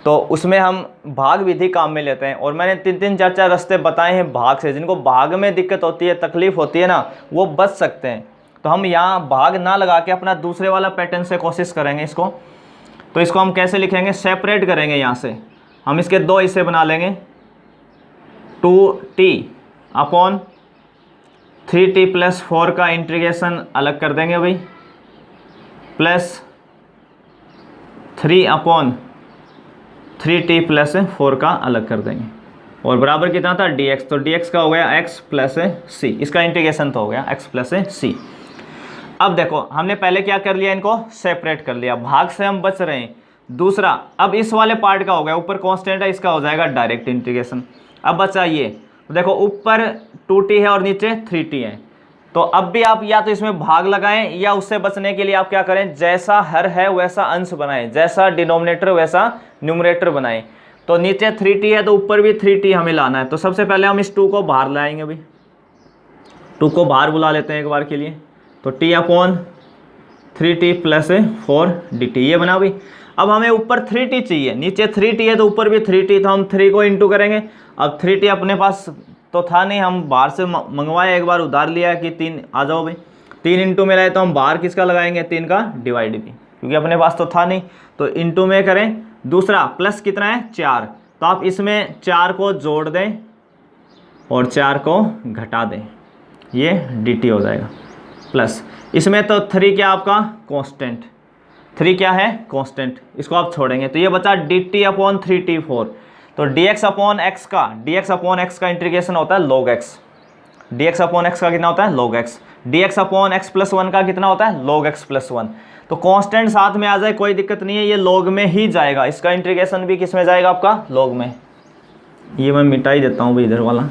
तो उसमें हम भाग विधि काम में लेते हैं, और मैंने 3-3 4-4 रास्ते बताए हैं भाग से। जिनको भाग में दिक्कत होती है, तकलीफ होती है ना, वो बच सकते हैं। तो हम यहाँ भाग ना लगा के अपना दूसरे वाला पैटर्न से कोशिश करेंगे इसको। तो इसको हम कैसे लिखेंगे, सेपरेट करेंगे। यहाँ से हम इसके 2 हिस्से बना लेंगे, 2t अपॉन 3t प्लस 4 का इंटीग्रेशन अलग कर देंगे भाई, प्लस 3/3t प्लस 4 का अलग कर देंगे, और बराबर कितना था dx, तो dx का हो गया x प्लस c, इसका इंटीग्रेशन तो हो गया x प्लस c। अब देखो हमने पहले क्या कर लिया, इनको सेपरेट कर लिया, भाग से हम बच रहे हैं। दूसरा, अब इस वाले पार्ट का हो गया, ऊपर कांस्टेंट है, इसका हो जाएगा डायरेक्ट इंटीग्रेशन। अब बचा ये, देखो ऊपर 2t है और नीचे 3t है, तो अब भी आप या तो इसमें भाग लगाएं या उससे बचने के लिए आप क्या करें, जैसा हर है वैसा अंश बनाएं, जैसा डिनोमिनेटर वैसा न्यूमरेटर बनाएं। तो नीचे 3t है तो ऊपर भी 3t हमें लाना है, तो सबसे पहले हम इस 2 को बाहर लाएंगे भाई, 2 को बाहर बुला लेते हैं एक बार के लिए, तो t/3t प्लस 4dt ये बना भाई। अब हमें ऊपर 3t चाहिए, नीचे 3t है तो ऊपर भी 3t, तो हम 3 को इंटू करेंगे। अब 3t अपने पास तो था नहीं, हम बाहर से मंगवाए, एक बार उधार लिया कि 3 आ जाओ भाई, 3 इंटू में लाए तो हम बाहर किसका लगाएंगे, 3 का डिवाइड भी, क्योंकि अपने पास तो था नहीं, तो इंटू में करें। दूसरा प्लस कितना है 4, तो आप इसमें 4 को जोड़ दें और 4 को घटा दें, ये dt हो जाएगा। प्लस इसमें तो 3 क्या आपका कांस्टेंट, 3 क्या है कांस्टेंट, इसको आप छोड़ेंगे तो ये बचा dt/3t4। तो dx/x का इंटीग्रेशन होता है log x, dx/x का कितना होता है log x, dx/x प्लस 1 का कितना होता है log x प्लस 1। तो कांस्टेंट साथ में आ जाए कोई दिक्कत नहीं है, ये log में ही जाएगा, इसका इंटीग्रेशन भी किस में जाएगा आपका log में। ये मैं मिटा ही देता हूँ भाई इधर वाला,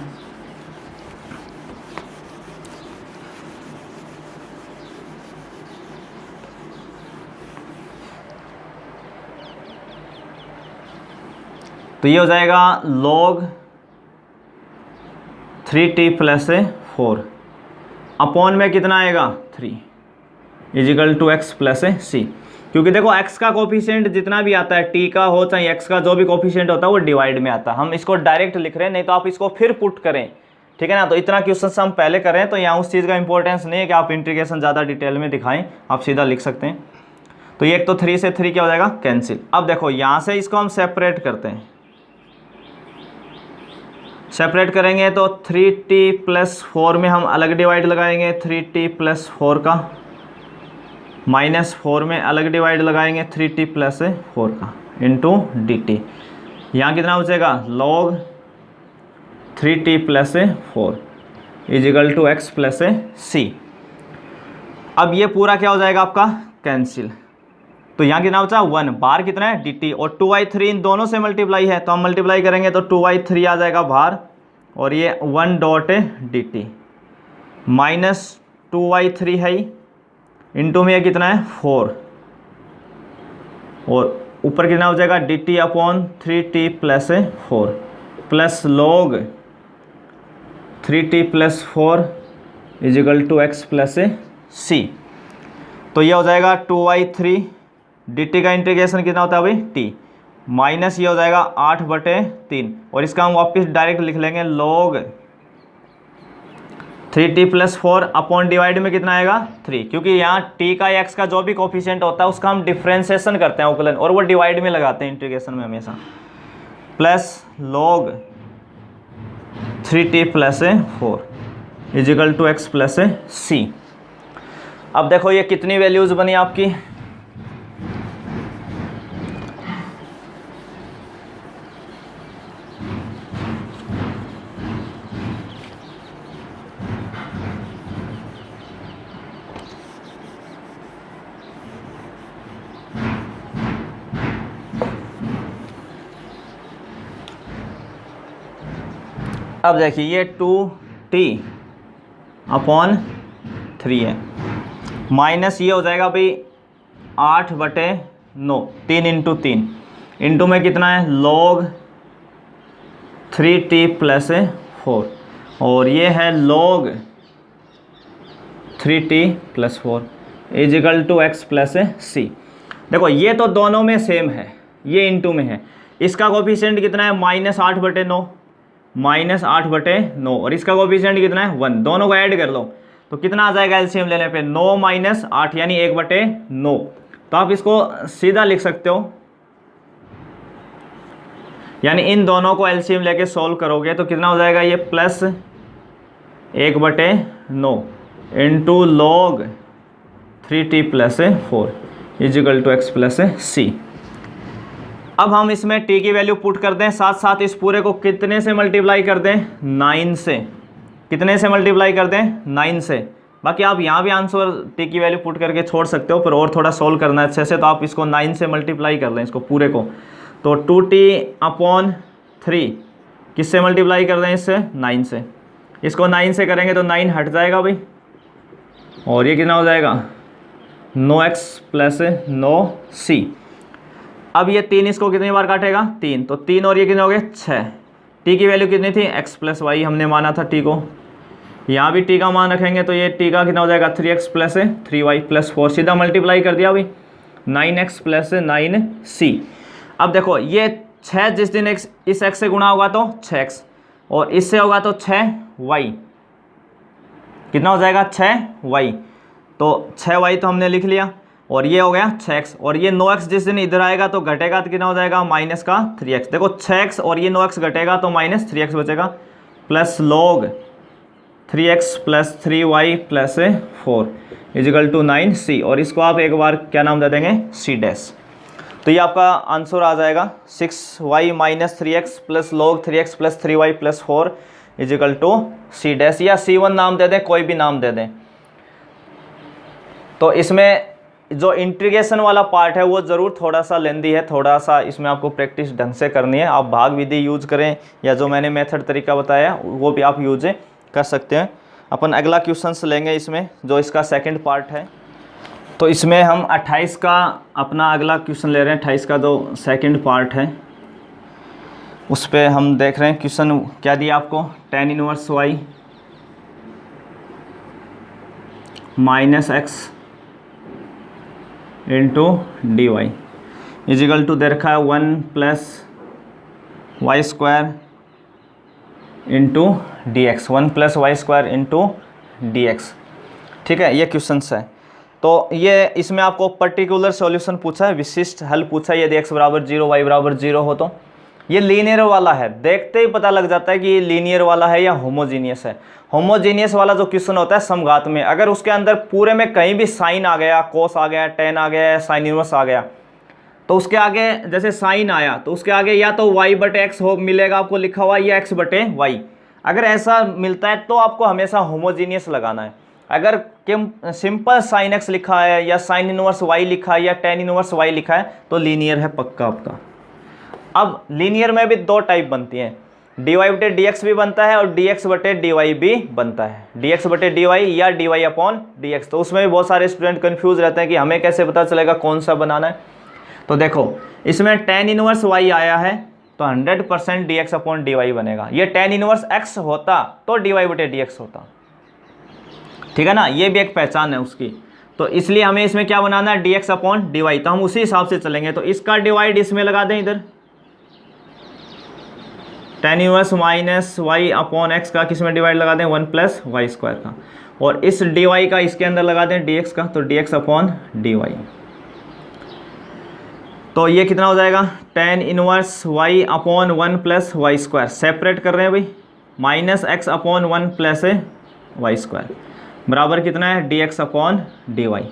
तो ये हो जाएगा log 3t प्लस 4 अपॉन में कितना आएगा 3 equal to x plus c। क्योंकि देखो x का कोफिशिएंट जितना भी आता है, t का हो चाहे x का जो भी कोफिशिएंट होता है वो डिवाइड में आता है, हम इसको डायरेक्ट लिख रहे हैं, नहीं तो आप इसको फिर पुट करें, ठीक है ना। तो इतना क्वेश्चन हम पहले करें, तो यहाँ उस चीज़ का इंपॉर्टेंस नहीं है कि आप इंटीग्रेशन ज़्यादा डिटेल में दिखाएं, आप सीधा लिख सकते हैं। तो ये एक तो 3 से 3 क्या हो जाएगा कैंसिल। अब देखो यहाँ से इसको हम सेपरेट करते हैं, सेपरेट करेंगे तो 3t प्लस 4 में हम अलग डिवाइड लगाएंगे, 3t प्लस 4 का, माइनस 4 में अलग डिवाइड लगाएंगे 3t प्लस 4 का, इंटू dt। यहाँ कितना बचेगा log 3t plus 4 equal to x plus c। अब ये पूरा क्या हो जाएगा आपका कैंसिल, तो यहाँ कितना बचा 1, बाहर कितना है dt, और 2/3 इन दोनों से मल्टीप्लाई है, तो हम मल्टीप्लाई करेंगे तो 2/3 आ जाएगा बाहर, और ये 1 डॉट dt माइनस 2/3 है, इंटू में ये कितना है 4, और ऊपर कितना हो जाएगा dt/3t plus 4 plus log 3t plus 4 equal to x plus c। तो ये हो जाएगा 2/3 dt का इंटीग्रेशन कितना होता है भाई t, माइनस ये हो जाएगा 8/3, और इसका हम वापस डायरेक्ट लिख लेंगे log 3t plus 4 upon divide में कितना आएगा 3, क्योंकि यहाँ t का x का जो भी कोफिशिएंट होता है उसका हम डिफ्रेंसिएशन करते हैं उकलन, और वो डिवाइड में लगाते हैं इंटीग्रेशन में हमेशा, plus log 3t plus 4 equal to x plus c। अब देखो ये कितनी वैल्यूज बनी आपकी, अब देखिए ये 2t अपॉन 3 है, माइनस ये हो जाएगा भाई 8/9, 3 इंटू 3, इंटू में कितना है log 3t प्लस 4, और ये है log 3t plus 4 equal to x plus c। देखो ये तो दोनों में सेम है, ये इंटू में है, इसका कोफिशिएंट कितना है -8/9, -8/9, और इसका कोफिशिएंट कितना है 1, दोनों को ऐड कर लो तो कितना आ जाएगा एलसीएम लेने पे 9 - 8 यानी 1/9। तो आप इसको सीधा लिख सकते हो, यानी इन दोनों को एलसीएम लेके सॉल्व करोगे तो कितना हो जाएगा ये plus 1/9 9 into log 3t plus 4 equal to x plus c। अब हम इसमें t की वैल्यू पुट कर दें, साथ साथ इस पूरे को कितने से मल्टीप्लाई कर दें, 9 से। कितने से मल्टीप्लाई कर दें, 9 से। बाकी आप यहाँ भी आंसर t की वैल्यू पुट करके छोड़ सकते हो, पर और थोड़ा सोल्व करना है अच्छे से, तो आप इसको 9 से मल्टीप्लाई कर लें इसको पूरे को। तो 2t/3 किससे मल्टीप्लाई कर दें, इससे 9 से। इसको 9 से करेंगे तो 9 हट जाएगा भाई, और ये कितना हो जाएगा 9x प्लस 9c। अब ये 3 इसको कितनी बार काटेगा, 3, तो 3 और ये कितने हो गए 6। t की वैल्यू कितनी थी, x प्लस वाई हमने माना था t को। यहाँ भी t का मान रखेंगे तो ये t का कितना हो जाएगा 3x प्लस 3y प्लस 4, सीधा मल्टीप्लाई कर दिया भाई 9x प्लस 9c। अब देखो ये 6 जिस दिन इस x से गुणा होगा तो 6x, और इससे होगा तो 6y, कितना हो जाएगा 6y। तो 6y तो हमने लिख लिया, और ये हो गया 6x, और ये 9x जिस दिन इधर आएगा तो घटेगा तो कितना हो जाएगा माइनस का 3x। देखो 6x और ये 9x घटेगा तो माइनस 3x बचेगा, plus log 3x plus 3y plus 4 equal to 9c, और इसको आप एक बार क्या नाम दे देंगे, c डैश। तो ये आपका आंसर आ जाएगा 6y minus 3x plus log 3x plus 3y plus 4 equal to c dash, या c1 नाम दे दें, कोई भी नाम दे दें। तो इसमें जो इंटीग्रेशन वाला पार्ट है वो ज़रूर थोड़ा सा लेंदी है, थोड़ा सा इसमें आपको प्रैक्टिस ढंग से करनी है। आप भाग विधि यूज करें, या जो मैंने मेथड तरीका बताया वो भी आप यूज कर सकते हैं। अपन अगला क्वेश्चन लेंगे इसमें, जो इसका सेकंड पार्ट है। तो इसमें हम 28 का अपना अगला क्वेश्चन ले रहे हैं। 28 का जो सेकंड पार्ट है उस पर हम देख रहे हैं क्वेश्चन क्या दिया आपको, tan inverse y minus x into d y equal to दे रखा है 1 plus y square into d x, 1 plus y square into d x. ठीक है, ये क्वेश्चन है। तो ये इसमें आपको पर्टिकुलर सॉल्यूशन पूछा है, विशिष्ट हल पूछा है। यदि x बराबर 0 y बराबर 0 हो तो ये लीनियर वाला है, देखते ही पता लग जाता है कि ये लीनियर वाला है या होमोजीनियस है। होमोजीनियस वाला जो क्वेश्चन होता है समघात में, अगर उसके अंदर पूरे में कहीं भी साइन आ गया, कोस आ गया, टेन आ गया, साइन इनवर्स आ गया, तो उसके आगे जैसे साइन आया तो उसके आगे या तो y बटे एक्स हो मिलेगा आपको लिखा हुआ, या x बटे वाई। अगर ऐसा मिलता है तो आपको हमेशा होमोजीनियस लगाना है। अगर सिंपल साइन x लिखा है, या साइन इनवर्स y लिखा है, या टेन इनवर्स y लिखा है, तो लीनियर है पक्का आपका। अब लीनियर में भी दो टाइप बनती हैं, dy बटे dx भी बनता है और dx बटे dy भी बनता है, dx बटे dy या dy अपॉन dx। तो उसमें भी बहुत सारे स्टूडेंट कंफ्यूज रहते हैं कि हमें कैसे पता चलेगा कौन सा बनाना है। तो देखो इसमें tan इनवर्स y आया है तो 100% dx अपॉन dy बनेगा। ये tan इनवर्स x होता तो dy बटे dx होता, ठीक है ना, ये भी एक पहचान है उसकी। तो इसलिए हमें इसमें क्या बनाना है, dx अपॉन dy। तो हम उसी हिसाब से चलेंगे, तो इसका डिवाइड इसमें लगा दें, इधर tan inverse minus y upon x का किस में डिवाइड लगा दें, 1 प्लस वाई स्क्वायर का, और इस dy का इसके अंदर लगा दें dx का, तो dx अपॉन dy। तो ये कितना हो जाएगा, tan inverse y upon 1 plus y square, separate कर रहे हैं भाई, minus x upon 1 plus y square बराबर कितना है, dx अपॉन dy।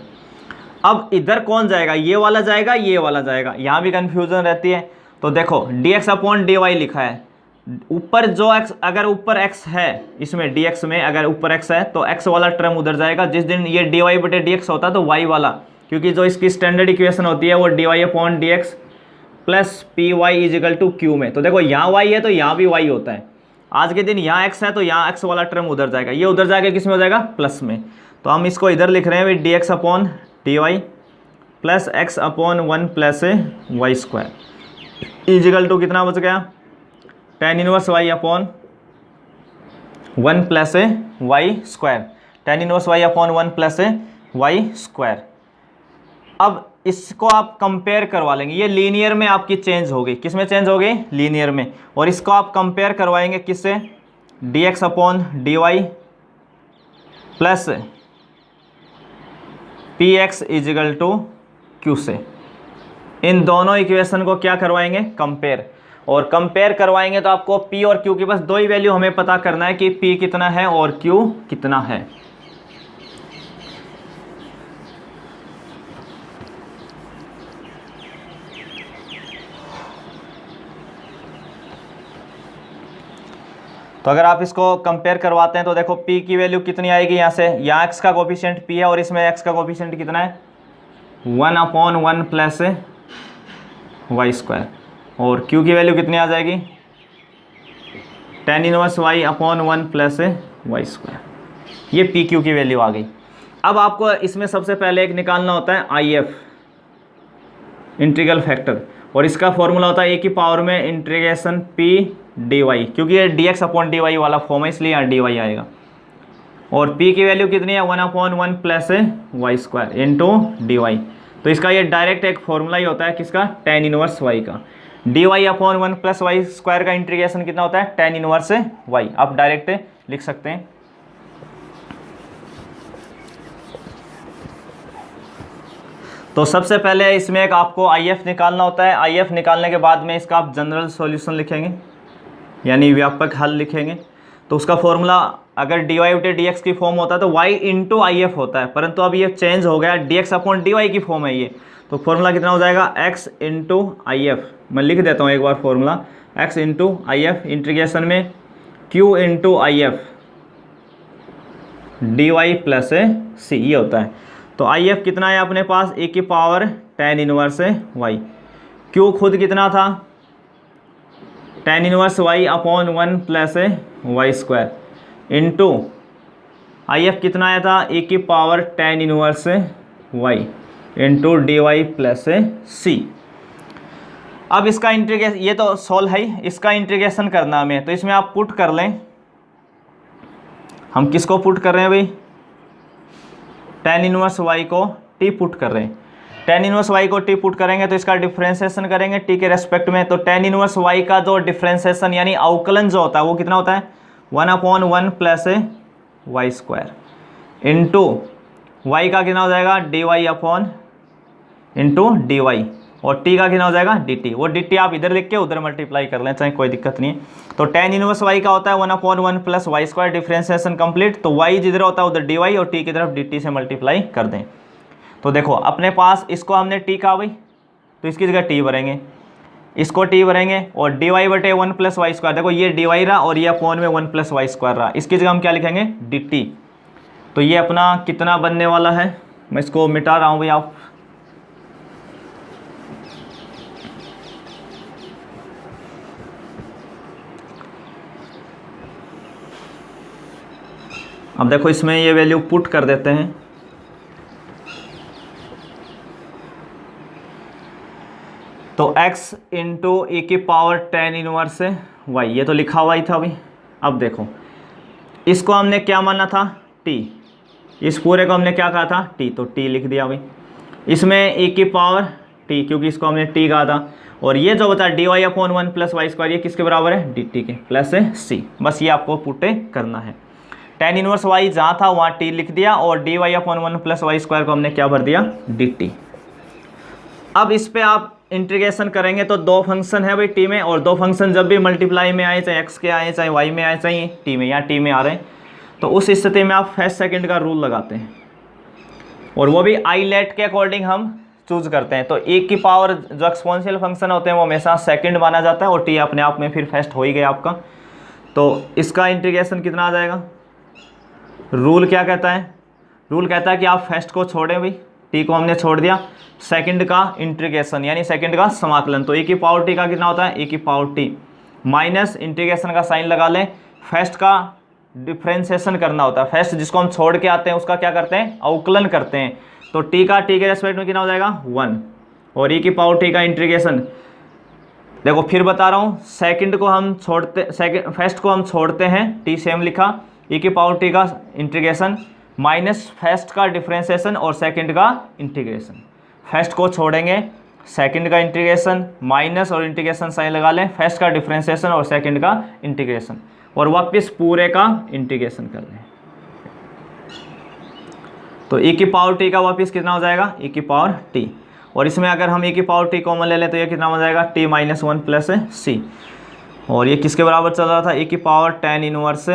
अब इधर कौन जाएगा, ये वाला जाएगा, ये वाला जाएगा, यहाँ भी कन्फ्यूजन रहती है। तो देखो dx अपॉन dy लिखा है, ऊपर जो x, अगर ऊपर x है इसमें dx में, अगर ऊपर x है तो x वाला टर्म उधर जाएगा। जिस दिन ये dy बटे dx होता है तो y वाला, क्योंकि जो इसकी स्टैंडर्ड इक्वेशन होती है वो dy upon dx plus p y equal to q में। तो देखो यहाँ y है तो यहाँ भी y होता है, आज के दिन यहाँ x है तो यहाँ x वाला टर्म उधर जाएगा, ये उधर जाके किस में हो जाएगा, प्लस में। तो हम इसको इधर लिख रहे हैं भाई dx upon dy plus x upon 1 plus y square equal to कितना बच गया, tan inverse y upon 1 plus y square, tan inverse y upon 1 plus y square. अब इसको आप कंपेयर करवा लेंगे, ये लीनियर में आपकी चेंज होगी, किस में चेंज होगी, लीनियर में, और इसको आप कंपेयर करवाएंगे किससे, dx upon dy plus px equal to q से। इन दोनों इक्वेशन को क्या करवाएंगे, कंपेयर, और कंपेयर करवाएंगे तो आपको p और q की बस दो ही वैल्यू हमें पता करना है कि p कितना है और q कितना है। तो अगर आप इसको कंपेयर करवाते हैं तो देखो p की वैल्यू कितनी आएगी यहाँ से, यहाँ x का कोफिशिएंट p है और इसमें x का कोफिशिएंट कितना है 1/1 प्लस वाई स्क्वायर, और q की वैल्यू कितनी आ जाएगी tan inverse y/1 plus y square. ये पी क्यू की वैल्यू आ गई। अब आपको इसमें सबसे पहले एक निकालना होता है आई एफ, इंटीग्रल फैक्टर, और इसका फॉर्मूला होता है ए की पावर में इंटीग्रेशन पी डी वाई, क्योंकि ये d x upon d y वाला फॉर्म है इसलिए यहाँ डी वाई आएगा। और पी की वैल्यू कितनी है 1/1 plus y square into d y. तो इसका ये डायरेक्ट एक फॉर्मूला ही होता है किसका, tan इनवर्स वाई का। D y upon 1 plus y square का इंटीग्रेशन कितना होता है tan इनवर्स वाई, आप डायरेक्ट लिख सकते हैं। तो सबसे पहले इसमें एक आपको आई एफ निकालना होता है। आई एफ निकालने के बाद में इसका आप जनरल सॉल्यूशन लिखेंगे, यानी व्यापक हल लिखेंगे। तो उसका फॉर्मूला अगर डी वाई बटे डी एक्स की फॉर्म होता है तो वाई इंटू आई एफ होता है, परंतु अब ये चेंज हो गया, d x upon d y की फॉर्म है ये। तो फॉर्मूला कितना हो जाएगा एक्स इंटू आई एफ, मैं लिख देता हूँ एक बार formula, x into I F integration में Q into I F d y plus C, ये होता है। तो आई एफ कितना है अपने पास ए की power tan inverse y, Q खुद कितना था tan inverse y upon 1 plus y square into I F कितना आया था ए की power tan inverse y into d y plus C. अब इसका इंटीग्रेशन, ये तो सोल्व है ही, इसका इंटीग्रेशन करना हमें, तो इसमें आप पुट कर लें। हम किसको पुट कर रहे हैं भाई, tan इनवर्स y को t पुट कर रहे हैं। tan इनवर्स y को t पुट करेंगे तो इसका डिफ्रेंसिएशन करेंगे t के रेस्पेक्ट में। तो tan इनवर्स y का जो डिफ्रेंसिएशन यानी अवकलन जो होता है वो कितना होता है 1/1 plus y square into y का कितना हो जाएगा d y upon into d y, और t का कितना हो जाएगा dt। वो dt आप इधर लिख के उधर मल्टीप्लाई कर लें, चाहे कोई दिक्कत नहीं है। तो tan इनवर्स y का होता है 1/1 plus y square, differentiation complete. तो y जिधर होता है उधर dy और t की तरफ dt से मल्टीप्लाई कर दें। तो देखो अपने पास इसको हमने t कहा भाई, तो इसकी जगह t भरेंगे, इसको t भरेंगे, और dy बटे 1 प्लस वाई स्क्वायर, देखो ये dy रहा और ये अपॉन में 1 प्लस वाई स्क्वायर रहा, इसकी जगह हम क्या लिखेंगे dt। तो ये अपना कितना बनने वाला है, मैं इसको मिटा रहा हूँ भाई आप। अब देखो इसमें ये वैल्यू पुट कर देते हैं। तो x इंटू ए की पावर tan इनवर्स y, ये तो लिखा हुआ ही था अभी। अब देखो इसको हमने क्या माना था t, इस पूरे को हमने क्या कहा था t, तो t लिख दिया भाई। इसमें ए की पावर t, क्योंकि इसको हमने t कहा था, और ये जो बता d y upon 1 plus y square, ये किसके बराबर है dt के प्लस c। बस ये आपको पुटे करना है। tan इनवर्स y जहाँ था वहाँ t लिख दिया, और d y upon 1 plus y square को हमने क्या भर दिया dt। अब इस पे आप इंटीग्रेशन करेंगे तो दो फंक्शन है भाई t में, और दो फंक्शन जब भी मल्टीप्लाई में आए, चाहे x के आए चाहे y में आए चाहे t में, यहाँ t में आ रहे हैं, तो उस स्थिति में आप फर्स्ट सेकंड का रूल लगाते हैं, और वो भी आई लेट के अकॉर्डिंग हम चूज करते हैं। तो ए की पावर जो एक्सपोनेंशियल फंक्शन होते हैं वो हमेशा सेकंड माना जाता है, और t अपने आप में फिर फर्स्ट हो ही गया आपका। तो इसका इंटीग्रेशन कितना आ जाएगा, रूल क्या कहता है, रूल कहता है कि आप फर्स्ट को छोड़ें भाई, टी को हमने छोड़ दिया, सेकंड का इंटीग्रेशन यानी सेकंड का समाकलन। तो ए की पावर टी का कितना होता है ए की पावर टी माइनस इंटीग्रेशन का साइन लगा लें, फर्स्ट का डिफ्रेंसिएशन करना होता है, फर्स्ट जिसको हम छोड़ के आते हैं उसका क्या करते हैं अवकलन करते हैं। तो टी का टी के रेस्पेक्ट में कितना हो जाएगा 1, और ए की पावर टी का इंटीग्रेशन, देखो फिर बता रहा हूँ, सेकंड को हम छोड़ते, फर्स्ट को हम छोड़ते हैं, टी सेम लिखा, ए की पावर टी का इंटीग्रेशन माइनस फर्स्ट का डिफ्रेंसिएशन और सेकंड का इंटीग्रेशन। फर्स्ट को छोड़ेंगे, सेकंड का इंटीग्रेशन माइनस और इंटीग्रेशन साइन लगा लें, फर्स्ट का डिफ्रेंसिएशन और सेकंड का इंटीग्रेशन, और वापस पूरे का इंटीग्रेशन कर लें। तो ए की पावर टी का वापस कितना हो जाएगा ए की पावर टी, और इसमें अगर हम ए की पावर टी कॉमन ले लें तो ये कितना हो जाएगा टी माइनस 1 प्लस सी, और ये किसके बराबर चल रहा था ए की पावर tan इनवर्स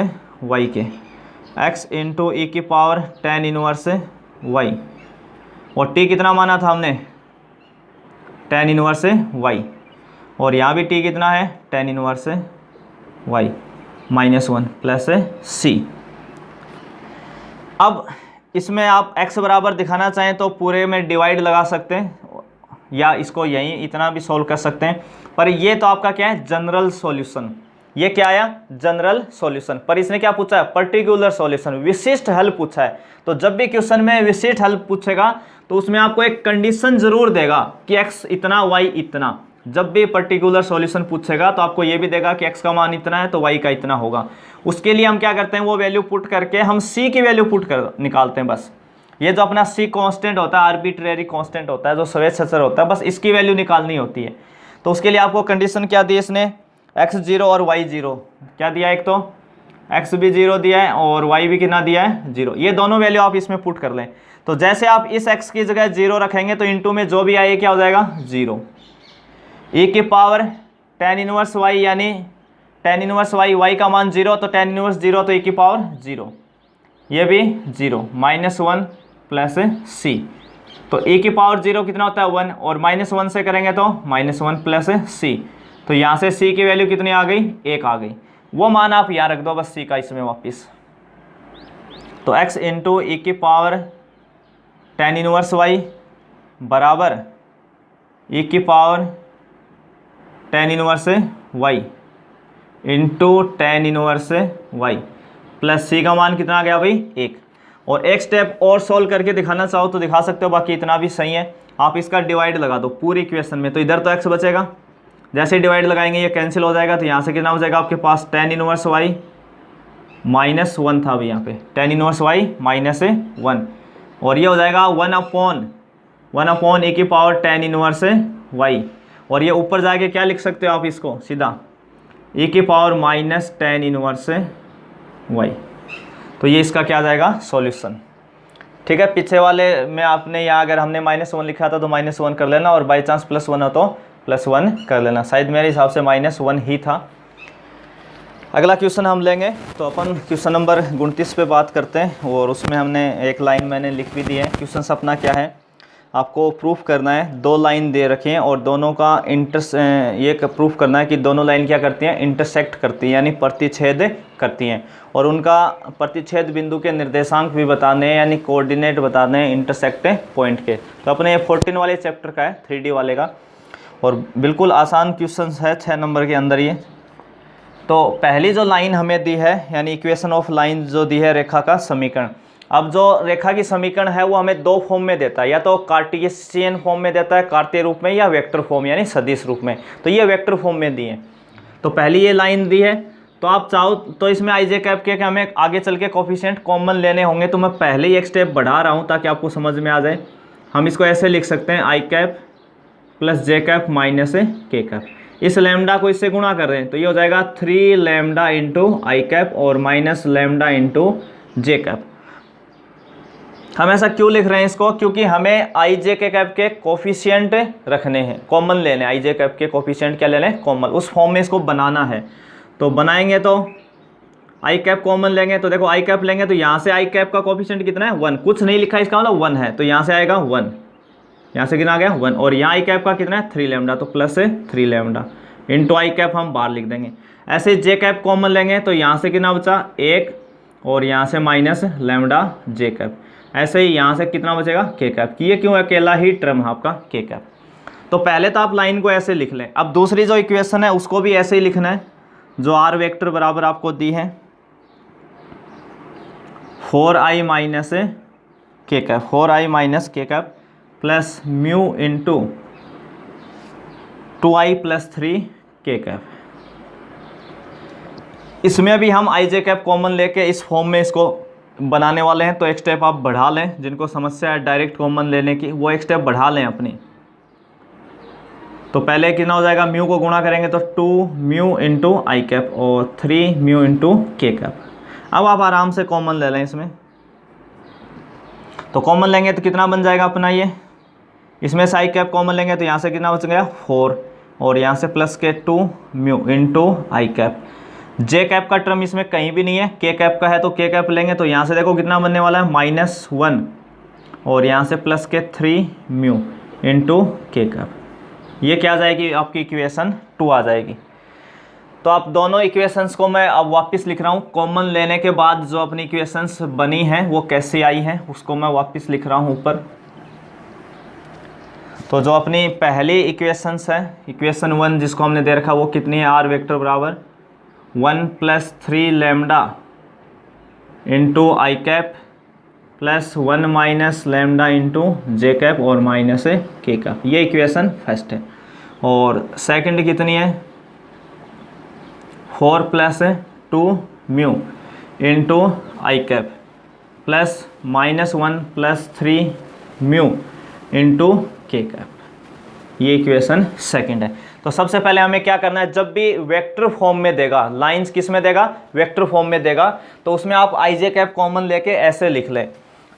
y के, x इंटू ए की पावर tan इनवर्स y, और t कितना माना था हमने tan इनवर्स y, और यहाँ भी t कितना है tan inverse y, -1 plus C. अब इसमें आप x बराबर दिखाना चाहें तो पूरे में डिवाइड लगा सकते हैं या इसको यहीं इतना भी सॉल्व कर सकते हैं, पर ये तो आपका क्या है, जनरल सॉल्यूशन। ये क्या आया, जनरल सॉल्यूशन। पर इसने क्या पूछा है, पर्टिकुलर सॉल्यूशन, विशिष्ट हल पूछा है। तो जब भी क्वेश्चन में विशिष्ट हल पूछेगा तो उसमें आपको एक कंडीशन जरूर देगा कि x इतना y इतना। जब भी पर्टिकुलर सॉल्यूशन पूछेगा तो आपको ये भी देगा कि x का मान इतना है तो y का इतना होगा। उसके लिए हम क्या करते हैं, वो वैल्यू पुट करके हम c की वैल्यू पुट कर निकालते हैं बस। ये जो अपना c कांस्टेंट होता है, आर्बिट्रेरी कांस्टेंट होता है, जो स्वेच्छाचार होता है, बस इसकी वैल्यू निकालनी होती है। तो उसके लिए आपको कंडीशन क्या दी इसने, x0 और y0 क्या दिया, एक तो x भी 0 दिया है और y भी कितना दिया है, 0। ये दोनों वैल्यू आप इसमें पुट कर लें। तो जैसे आप इस x की जगह 0 रखेंगे तो इनटू में जो भी आए क्या हो जाएगा, 0। e की पावर tan इनवर्स y यानी tan इनवर्स y, y का मान 0 तो tan इनवर्स 0 तो e की पावर 0, ये भी 0, -1 प्लस c। तो e की पावर 0 कितना होता है, 1, और -1 से करेंगे तो -1 प्लस c। तो यहाँ से c की वैल्यू कितनी आ गई, 1 आ गई। वो मान आप यहाँ रख दो बस c का इसमें वापस। तो x इंटू ई की पावर tan इनवर्स y बराबर e की power tan inverse y into tan inverse y plus c का मान कितना आ गया भाई, 1। और एक स्टेप और सॉल्व करके दिखाना चाहो तो दिखा सकते हो, बाकी इतना भी सही है। आप इसका डिवाइड लगा दो पूरी इक्वेशन में, तो इधर तो x बचेगा, जैसे डिवाइड लगाएंगे ये कैंसिल हो जाएगा। तो यहाँ से कितना हो जाएगा आपके पास, tan इनवर्स y -1 था अभी यहाँ पे, tan इनवर्स y -1, और ये हो जाएगा 1/1 e की पावर tan इनवर्स y। और ये ऊपर जाके क्या लिख सकते हो आप इसको सीधा, e की power minus tan inverse y। तो ये इसका क्या आ जाएगा, सॉल्यूशन। ठीक है, पीछे वाले में आपने यहाँ अगर हमने -1 लिखा था तो -1 कर लेना, और बाई चांस +1 हो तो +1 कर लेना। शायद मेरे हिसाब से -1 ही था। अगला क्वेश्चन हम लेंगे, तो अपन क्वेश्चन नंबर 29 पे बात करते हैं, और उसमें हमने एक लाइन मैंने लिख भी दी है। क्वेश्चन अपना क्या है, आपको प्रूफ करना है, 2 लाइन दे रखे हैं और दोनों का ये प्रूफ करना है कि दोनों लाइन क्या करती हैं, इंटरसेक्ट करती हैं, यानी प्रतिच्छेद करती हैं, और उनका प्रतिच्छेद बिंदु के निर्देशांक भी बताने हैं, यानी कोऑर्डिनेट बताने हैं इंटरसेक्ट पॉइंट के। तो अपने ये 14 वाले चैप्टर का है, 3D वाले का, और बिल्कुल आसान क्वेश्चन है 6 नंबर के अंदर ये। तो पहली जो लाइन हमें दी है, यानी इक्वेशन ऑफ लाइन जो दी है, रेखा का समीकरण। अब जो रेखा की समीकरण है वो हमें 2 फॉर्म में देता है, या तो कार्टेशियन फॉर्म में देता है कार्तीय रूप में, या वेक्टर फॉर्म यानी सदिश रूप में। तो ये वेक्टर फॉर्म में दी है। तो पहली ये लाइन दी है, तो आप चाहो तो इसमें आई जे कैप के हमें आगे चल के कोफिशिएंट कॉमन लेने होंगे, तो मैं पहले ही एक स्टेप बढ़ा रहा हूँ ताकि आपको समझ में आ जाए। हम इसको ऐसे लिख सकते हैं, आई कैप प्लस जे कैप माइनस के कैप। इस लैम्डा को इससे गुणा कर रहे हैं तो ये हो जाएगा 3 लैम्डा इंटू आई कैप और माइनस लैम्डा इंटू जे कैप। हम ऐसा क्यों लिख रहे हैं इसको, क्योंकि हमें आई जे के कैप के कोफिशिएंट रखने हैं, कॉमन लेने। आई जे कैप के कोफिशिएंट क्या ले लें, कॉमन। उस फॉर्म में इसको बनाना है, तो बनाएंगे तो आई कैप कॉमन लेंगे। तो देखो आई कैप लेंगे तो यहाँ से आई कैप का कोफिशिएंट कितना है, 1। कुछ नहीं लिखा इसका मतलब 1 है, तो यहाँ से आएगा 1, यहाँ से कितना आ गया 1, और यहाँ आई कैप का कितना है 3 लैम्डा, तो प्लस 3 लैम्डा इंटू आई कैप हम बाहर लिख देंगे। ऐसे जे कैप कॉमन लेंगे तो यहाँ से कितना बचा 1, और यहाँ से माइनस लैम्डा जे कैप। ऐसे ही यहाँ से कितना बचेगा के कैप, कि ये क्यों अकेला ही टर्म है आपका के कैप। तो पहले तो आप लाइन को ऐसे लिख लें। अब दूसरी जो इक्वेशन है उसको भी ऐसे ही लिखना है, जो आर वेक्टर बराबर आपको दी है 4i माइनस के कैप, 4i माइनस के cap plus mu into 2i plus 3 के कैप। इसमें भी हम आई जे कैप कॉमन लेके इस फॉर्म में इसको बनाने वाले हैं। तो एक स्टेप आप बढ़ा लें, जिनको समस्या है डायरेक्ट कॉमन लेने की वो एक स्टेप बढ़ा लें अपनी। तो पहले कितना हो जाएगा, म्यू को गुणा करेंगे तो 2 म्यू इंटू आई कैप और 3 म्यू इंटू के कैप। अब आप आराम से कॉमन ले लें इसमें, तो कॉमन लेंगे तो कितना बन जाएगा अपना ये, इसमें से आई कैप कॉमन लेंगे तो यहाँ से कितना बच गया 4, और यहाँ से प्लस के 2 म्यू इंटू आई कैप। जे कैप का टर्म इसमें कहीं भी नहीं है, के कैप का है, तो के कैप लेंगे तो यहाँ से देखो कितना बनने वाला है -1, और यहाँ से प्लस के 3 म्यू इंटू के कैप। ये क्या आ जाएगी आपकी इक्वेशन 2 आ जाएगी। तो आप दोनों इक्वेशंस को मैं अब वापस लिख रहा हूँ। कॉमन लेने के बाद जो अपनी इक्वेशंस बनी हैं वो कैसे आई हैं उसको मैं वापस लिख रहा हूँ ऊपर। तो जो अपनी पहली इक्वेशंस है, इक्वेशन 1 जिसको हमने दे रखा वो कितनी है, आर वेक्टर बराबर 1 + 3 लैम्डा इंटू आई कैप प्लस 1 - लैम्डा इंटू जे कैप और माइनस के कैप। ये इक्वेशन फर्स्ट है। और सेकंड कितनी है, 4 + 2 म्यू इंटू आई कैप प्लस -1 + 3 म्यू इंटू के कैप। ये इक्वेशन सेकंड है। तो सबसे पहले हमें क्या करना है, जब भी वेक्टर फॉर्म में देगा, लाइंस किस में देगा, वेक्टर फॉर्म में देगा, तो उसमें आप आई जे कैप कॉमन लेके ऐसे लिख लें।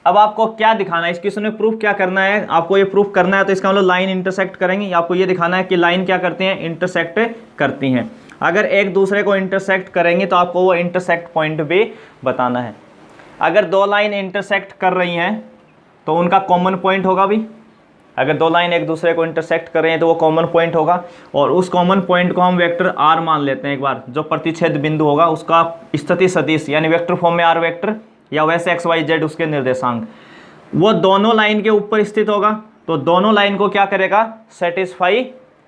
अब आपको क्या दिखाना है इस क्वेश्चन में, प्रूफ क्या करना है, आपको ये प्रूफ करना है। तो इसका मतलब लाइन इंटरसेक्ट करेंगे, आपको ये दिखाना है कि लाइन क्या करती हैं, इंटरसेक्ट करती हैं। अगर एक दूसरे को इंटरसेक्ट करेंगे तो आपको वो इंटरसेक्ट पॉइंट भी बताना है। अगर दो लाइन इंटरसेक्ट कर रही हैं तो उनका कॉमन पॉइंट होगा भी। अगर दो लाइन एक दूसरे को इंटरसेक्ट कर रहे हैं तो वो कॉमन पॉइंट होगा, और उस कॉमन पॉइंट को हम वेक्टर आर मान लेते हैं। एक बार जो प्रतिच्छेद बिंदु होगा उसका स्थिति सदिश यानी वेक्टर फॉर्म में आर वेक्टर या वैसे एक्स वाई जेड उसके निर्देशांक, वो दोनों लाइन के ऊपर स्थित होगा। तो दोनों लाइन को क्या करेगा, सेटिस्फाई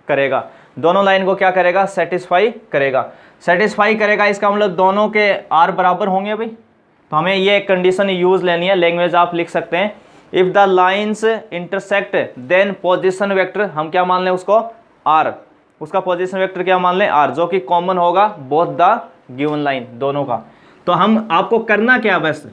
करेगा। दोनों लाइन को क्या करेगा, सेटिस्फाई करेगा। सेटिस्फाई करेगा इसका मतलब दोनों के आर बराबर होंगे भाई। तो हमें ये कंडीशन यूज लेनी है, लैंग्वेज आप लिख सकते हैं, if the lines intersect then position vector, हम क्या मान लें उसको, आर, उसका पोजिशन वेक्टर क्या मान लें, आर, जो कि कॉमन होगा बोथ द गिवन लाइन, दोनों का। तो हम आपको करना क्या, बस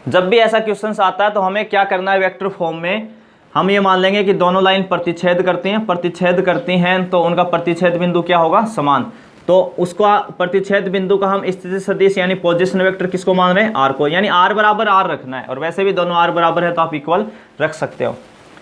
जब भी ऐसा क्वेश्चन आता है तो हमें क्या करना है, वेक्टर फॉर्म में हम ये मान लेंगे कि दोनों लाइन प्रतिच्छेद करती हैं, प्रतिच्छेद करती हैं तो उनका प्रतिच्छेद बिंदु क्या होगा, समान। तो उसको प्रतिच्छेद बिंदु का हम स्थिति सदिश यानी पोजीशन वेक्टर किसको मान रहे हैं, आर को, यानी आर बराबर आर रखना है। और वैसे भी दोनों आर बराबर है तो आप इक्वल रख सकते हो।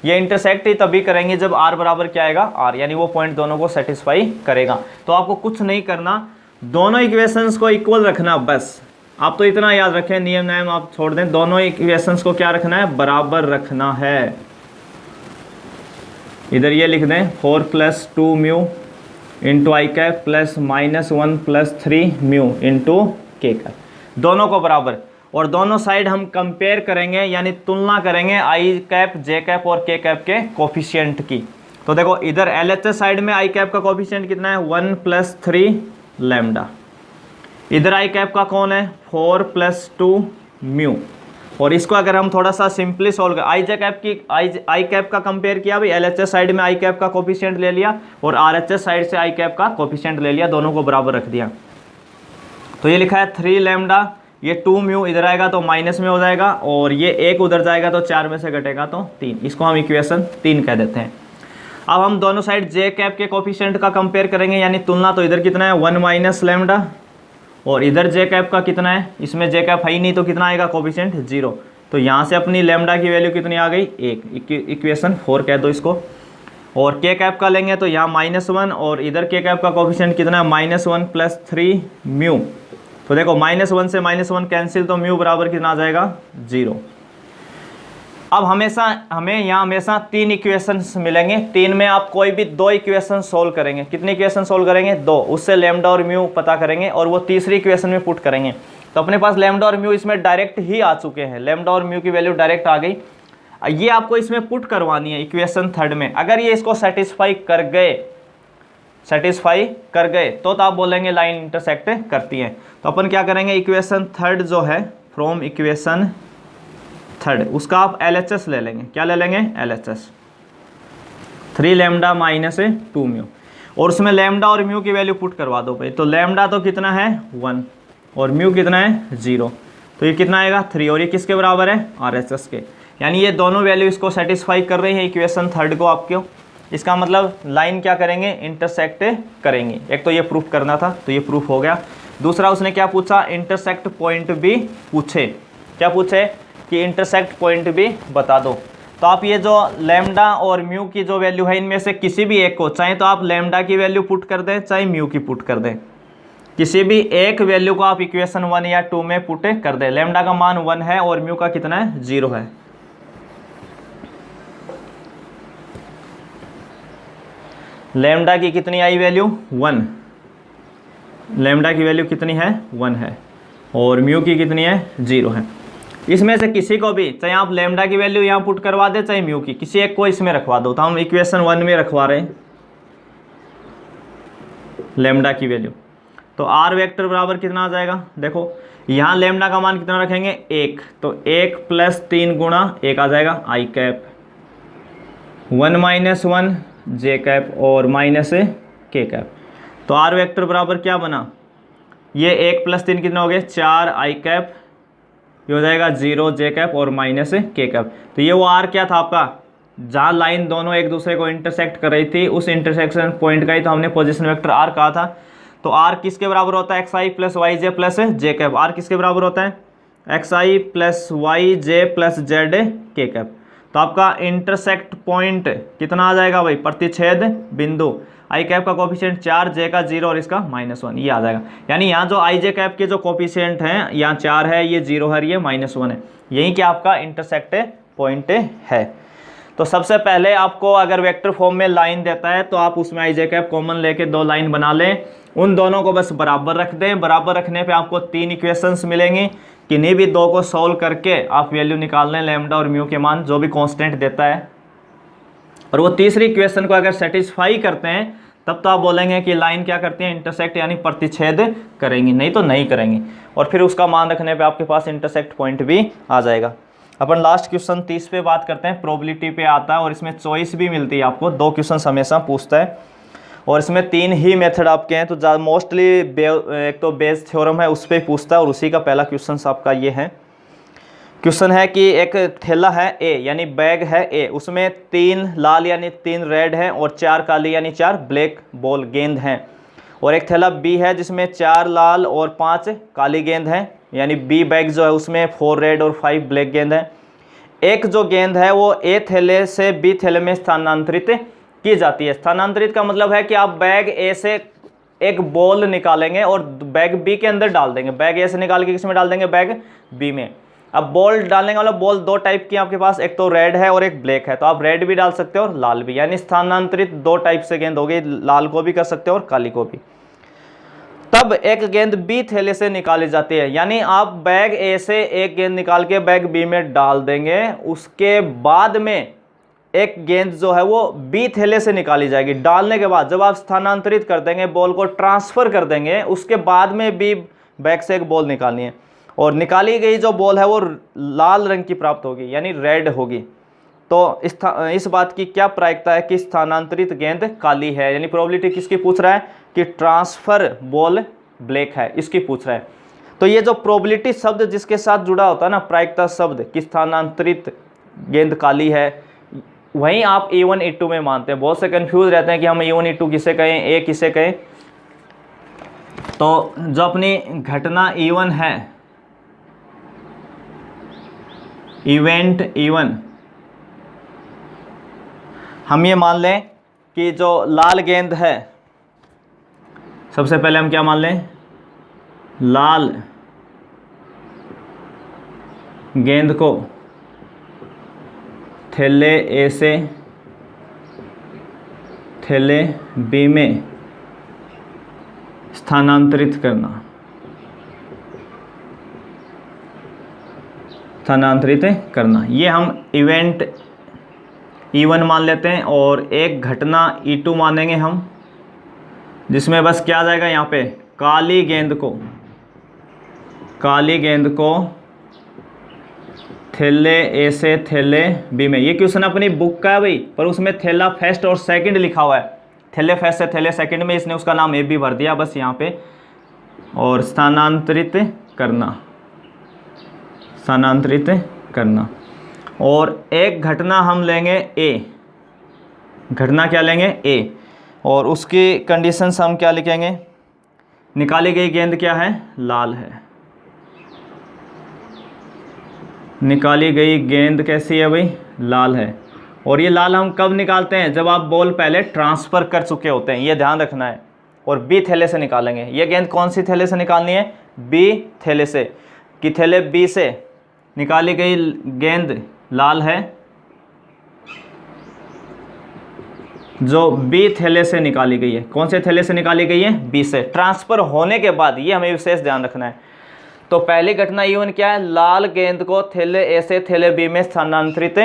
ये इंटरसेक्ट ही तभी करेंगे जब आर बराबर क्या आएगा, आर, यानी वो पॉइंट दोनों को सेटिस्फाई करेगा। तो आपको कुछ नहीं करना, दोनों इक्वेशंस को इक्वल रखना बस। आप तो इतना याद रखें, नियम न्याय आप छोड़ दें, दोनों इक्वेशंस को क्या रखना है, बराबर रखना है। इधर ये लिख दें 4 + 2 म्यू इंटू आई कैप प्लस -1 + 3 म्यू इंटू के कैप, दोनों को बराबर। और दोनों साइड हम कंपेयर करेंगे यानी तुलना करेंगे आई कैप, जे कैप और के कैप के कोफिशिएंट की। तो देखो इधर एलएचएस साइड में आई कैप का कोफिशिएंट कितना है, 1 + 3 लैम्डा। इधर आई कैप का कौन है, 4 + 2 म्यू। और इसको अगर हम थोड़ा सा सिंपली सॉल्व कर, आई जे कैप की आई कैप का कंपेयर किया भाई, एलएचएस साइड में आई कैप का कोफिशिएंट ले लिया और आरएचएस साइड से आई कैप का कोफिशिएंट ले लिया, दोनों को बराबर रख दिया। तो ये लिखा है 3 लैम्डा, ये 2 म्यू इधर आएगा तो माइनस में हो जाएगा, और ये 1 उधर जाएगा तो 4 में से घटेगा तो 3। इसको हम इक्वेशन 3 कह देते हैं। अब हम दोनों साइड जे कैप के कोफिशिएंट का कंपेयर करेंगे यानी तुलना। तो इधर कितना है, 1 - लैम्डा, और इधर जे कैप का कितना है, इसमें जे कैप है ही नहीं तो कितना आएगा कोफिशिएंट, 0। तो यहाँ से अपनी लैम्डा की वैल्यू कितनी आ गई, 1, इक्वेशन 4 कह दो इसको। और के कैप का लेंगे तो यहाँ -1, और इधर के कैप का कोफिशिएंट कितना है, -1 + 3 म्यू। तो देखो -1 से -1 कैंसिल, तो म्यू बराबर कितना आ जाएगा, 0। अब हमें यहाँ हमेशा 3 इक्वेशंस मिलेंगे। 3 में आप कोई भी 2 इक्वेशन सोल्व करेंगे। कितनी इक्वेशन सोल्व करेंगे, 2, उससे लैम्डा और म्यू पता करेंगे और वो तीसरी इक्वेशन में पुट करेंगे। तो अपने पास लैम्डा और म्यू इसमें डायरेक्ट ही आ चुके हैं, लैम्डा और म्यू की वैल्यू डायरेक्ट आ गई। ये आपको इसमें पुट करवानी है इक्वेशन 3 में। अगर ये इसको सेटिस्फाई कर गए तो आप बोलेंगे लाइन इंटरसेक्ट करती है। तो अपन क्या करेंगे, इक्वेशन 3 जो है, फ्रॉम इक्वेशन 3 उसका आप LHS ले लेंगे। क्या ले लेंगे, LHS, 3 लैम्डा - 2 म्यू, और उसमें लैम्डा और म्यू की वैल्यू पुट करवा दो भाई। तो लैम्डा तो कितना है, 1, और म्यू कितना है, 0। तो ये कितना आएगा, 3, और ये किसके बराबर है, RHS के। यानी ये दोनों वैल्यू इसको सेटिस्फाई कर रही है इक्वेशन 3 को आपको। इसका मतलब लाइन क्या करेंगे, इंटरसेक्ट करेंगे। एक तो ये प्रूफ करना था, तो ये प्रूफ हो गया। दूसरा उसने क्या पूछा, इंटरसेक्ट पॉइंट भी पूछे। क्या पूछे कि इंटरसेक्ट पॉइंट भी बता दो। तो आप ये जो लैम्डा और म्यू की जो वैल्यू है इनमें से किसी भी एक को, चाहे तो आप लैम्डा की वैल्यू पुट कर दें चाहे म्यू की पुट कर दें, किसी भी एक वैल्यू को आप इक्वेशन 1 या 2 में पुट कर दें। लैम्डा का मान 1 है और म्यू का कितना है, 0 है। लैम्डा की कितनी आई वैल्यू, 1, लेमडा की वैल्यू कितनी है 1 है और म्यू की कितनी है 0 है। इसमें से किसी को भी, चाहे आप लेमडा की वैल्यू यहाँ पुट करवा दे चाहे म्यू की, किसी एक को इसमें रखवा दो। तो हम इक्वेशन 1 में रखवा रहे हैं लेमडा की वैल्यू। तो आर वेक्टर बराबर कितना आ जाएगा, देखो यहाँ लेमडा का मान कितना रखेंगे 1, तो 1 + 3 गुणा 1 आ जाएगा आई कैप, 1 - 1 जे कैप और माइनस के कैप। तो आर वेक्टर बराबर क्या बना, ये 1 + 3 कितना हो गया 4 आई कैप, ये हो जाएगा 0 जे कैप और माइनस के कैप। तो ये वो आर क्या था आपका, जहाँ लाइन दोनों एक दूसरे को इंटरसेक्ट कर रही थी उस इंटरसेक्शन पॉइंट का ही तो हमने पोजीशन वेक्टर आर कहा था। तो आर किसके बराबर होता है xi + yj + j cap. R किसके बराबर होता है xi + yj + z के कैप। तो आपका इंटरसेक्ट पॉइंट कितना आ जाएगा भाई, प्रतिच्छेद बिंदु। आई कैप का कोफिशिएंट 4, जे का 0 और इसका -1, ये आ जाएगा। यानी यहाँ जो आई जे कैप के जो कोफिशिएंट हैं, यहाँ 4 है, ये 0 है, ये -1 है, यही क्या आपका इंटरसेक्ट पॉइंट है। तो सबसे पहले आपको अगर वेक्टर फॉर्म में लाइन देता है तो आप उसमें आई जे कैप कॉमन लेके 2 लाइन बना लें, उन दोनों को बस बराबर रख दें। बराबर रखने पे आपको 3 इक्वेशंस मिलेंगी, किन्हीं भी 2 को सॉल्व करके आप वैल्यू निकाल लें लेमडा और म्यू के मान, जो भी कांस्टेंट देता है, और वो तीसरी इक्वेशन को अगर सेटिस्फाई करते हैं तब तो आप बोलेंगे कि लाइन क्या करती है इंटरसेक्ट यानी प्रतिच्छेद करेंगी, नहीं तो नहीं करेंगी। और फिर उसका मान रखने पे आपके पास इंटरसेक्ट पॉइंट भी आ जाएगा। अपन लास्ट क्वेश्चन 30 पे बात करते हैं, प्रोबेबिलिटी पे आता है और इसमें चॉइस भी मिलती है आपको। 2 क्वेश्चन हमेशा पूछता है और इसमें 3 ही मेथड आपके हैं। तो मोस्टली एक तो बेस थ्योरम है उस पर पूछता है और उसी का पहला क्वेश्चन आपका ये है। क्वेश्चन है कि एक थैला है ए यानी बैग है ए, उसमें 3 लाल यानी 3 रेड हैं और 4 काली यानी 4 ब्लैक बॉल गेंद हैं। और एक थैला बी है जिसमें 4 लाल और 5 काली गेंद हैं, यानी बी बैग जो है उसमें 4 रेड और 5 ब्लैक गेंद हैं। एक जो गेंद है वो ए थैले से बी थैले में स्थानांतरित की जाती है। स्थानांतरित का मतलब है कि आप बैग ए से एक बॉल निकालेंगे और बैग बी के अंदर डाल देंगे। बैग ए से निकाल के किस में डाल देंगे, बैग बी में। अब बॉल डालने का मतलब बॉल 2 टाइप की आपके पास, एक तो रेड है और एक ब्लैक है। तो आप रेड भी डाल सकते हो और लाल भी, यानी स्थानांतरित 2 टाइप से गेंद होगी, लाल को भी कर सकते हो और काली को भी। तब एक गेंद बी थैले से निकाली जाती है, यानी आप बैग ए से एक गेंद निकाल के बैग बी में डाल देंगे, उसके बाद में एक गेंद जो है वो बी थैले से निकाली जाएगी। डालने के बाद जब आप स्थानांतरित कर देंगे, बॉल को ट्रांसफर कर देंगे, उसके बाद में बी बैग से एक बॉल निकालनी है और निकाली गई जो बॉल है वो लाल रंग की प्राप्त होगी, यानी रेड होगी। तो इस बात की क्या प्रायिकता है कि स्थानांतरित गेंद काली है, यानी प्रोबेबिलिटी किसकी पूछ रहा है कि ट्रांसफर बॉल ब्लैक है, इसकी पूछ रहा है। तो ये जो प्रोबेबिलिटी शब्द जिसके साथ जुड़ा होता है ना, प्रायिकता शब्द कि स्थानांतरित गेंद काली है, वहीं आप E1 E2 में मानते हैं। बहुत से कंफ्यूज रहते हैं कि हम E1 E2 किसे कहें, ए किसे कहें। तो जो अपनी घटना E1 है, इवेंट E1, हम ये मान लें कि जो लाल गेंद है, सबसे पहले हम क्या मान लें, लाल गेंद को थैले ए से थैले बी में स्थानांतरित करना, ये हम इवेंट E1 मान लेते हैं। और एक घटना E2 मानेंगे हम, जिसमें बस क्या आ जाएगा यहाँ पे, काली गेंद को थैले ए से थैले बी में। ये क्वेश्चन अपनी बुक का है भाई, पर उसमें थैला फर्स्ट और सेकंड लिखा हुआ है, थैले फर्स्ट से थैले सेकंड में इसने उसका नाम ए भी भर दिया बस यहाँ पे। और स्थानांतरित करना और एक घटना हम लेंगे ए, घटना क्या लेंगे ए, और उसकी कंडीशंस हम क्या लिखेंगे, निकाली गई गेंद क्या है, लाल है। निकाली गई गेंद कैसी है भाई, लाल है। और ये लाल हम कब निकालते हैं, जब आप बॉल पहले ट्रांसफ़र कर चुके होते हैं, ये ध्यान रखना है। और बी थैले से निकालेंगे। ये गेंद कौन सी थैले से निकालनी है, बी थैले से, कि थैले बी से निकाली गई गेंद लाल है, जो बी थैले से निकाली गई है। कौन से थैले से निकाली गई है? बी से। ट्रांसफ़र होने के बाद, ये हमें विशेष ध्यान रखना है। तो पहली घटना E1 क्या है? लाल गेंद को थैले ए से थैले बी में स्थानांतरित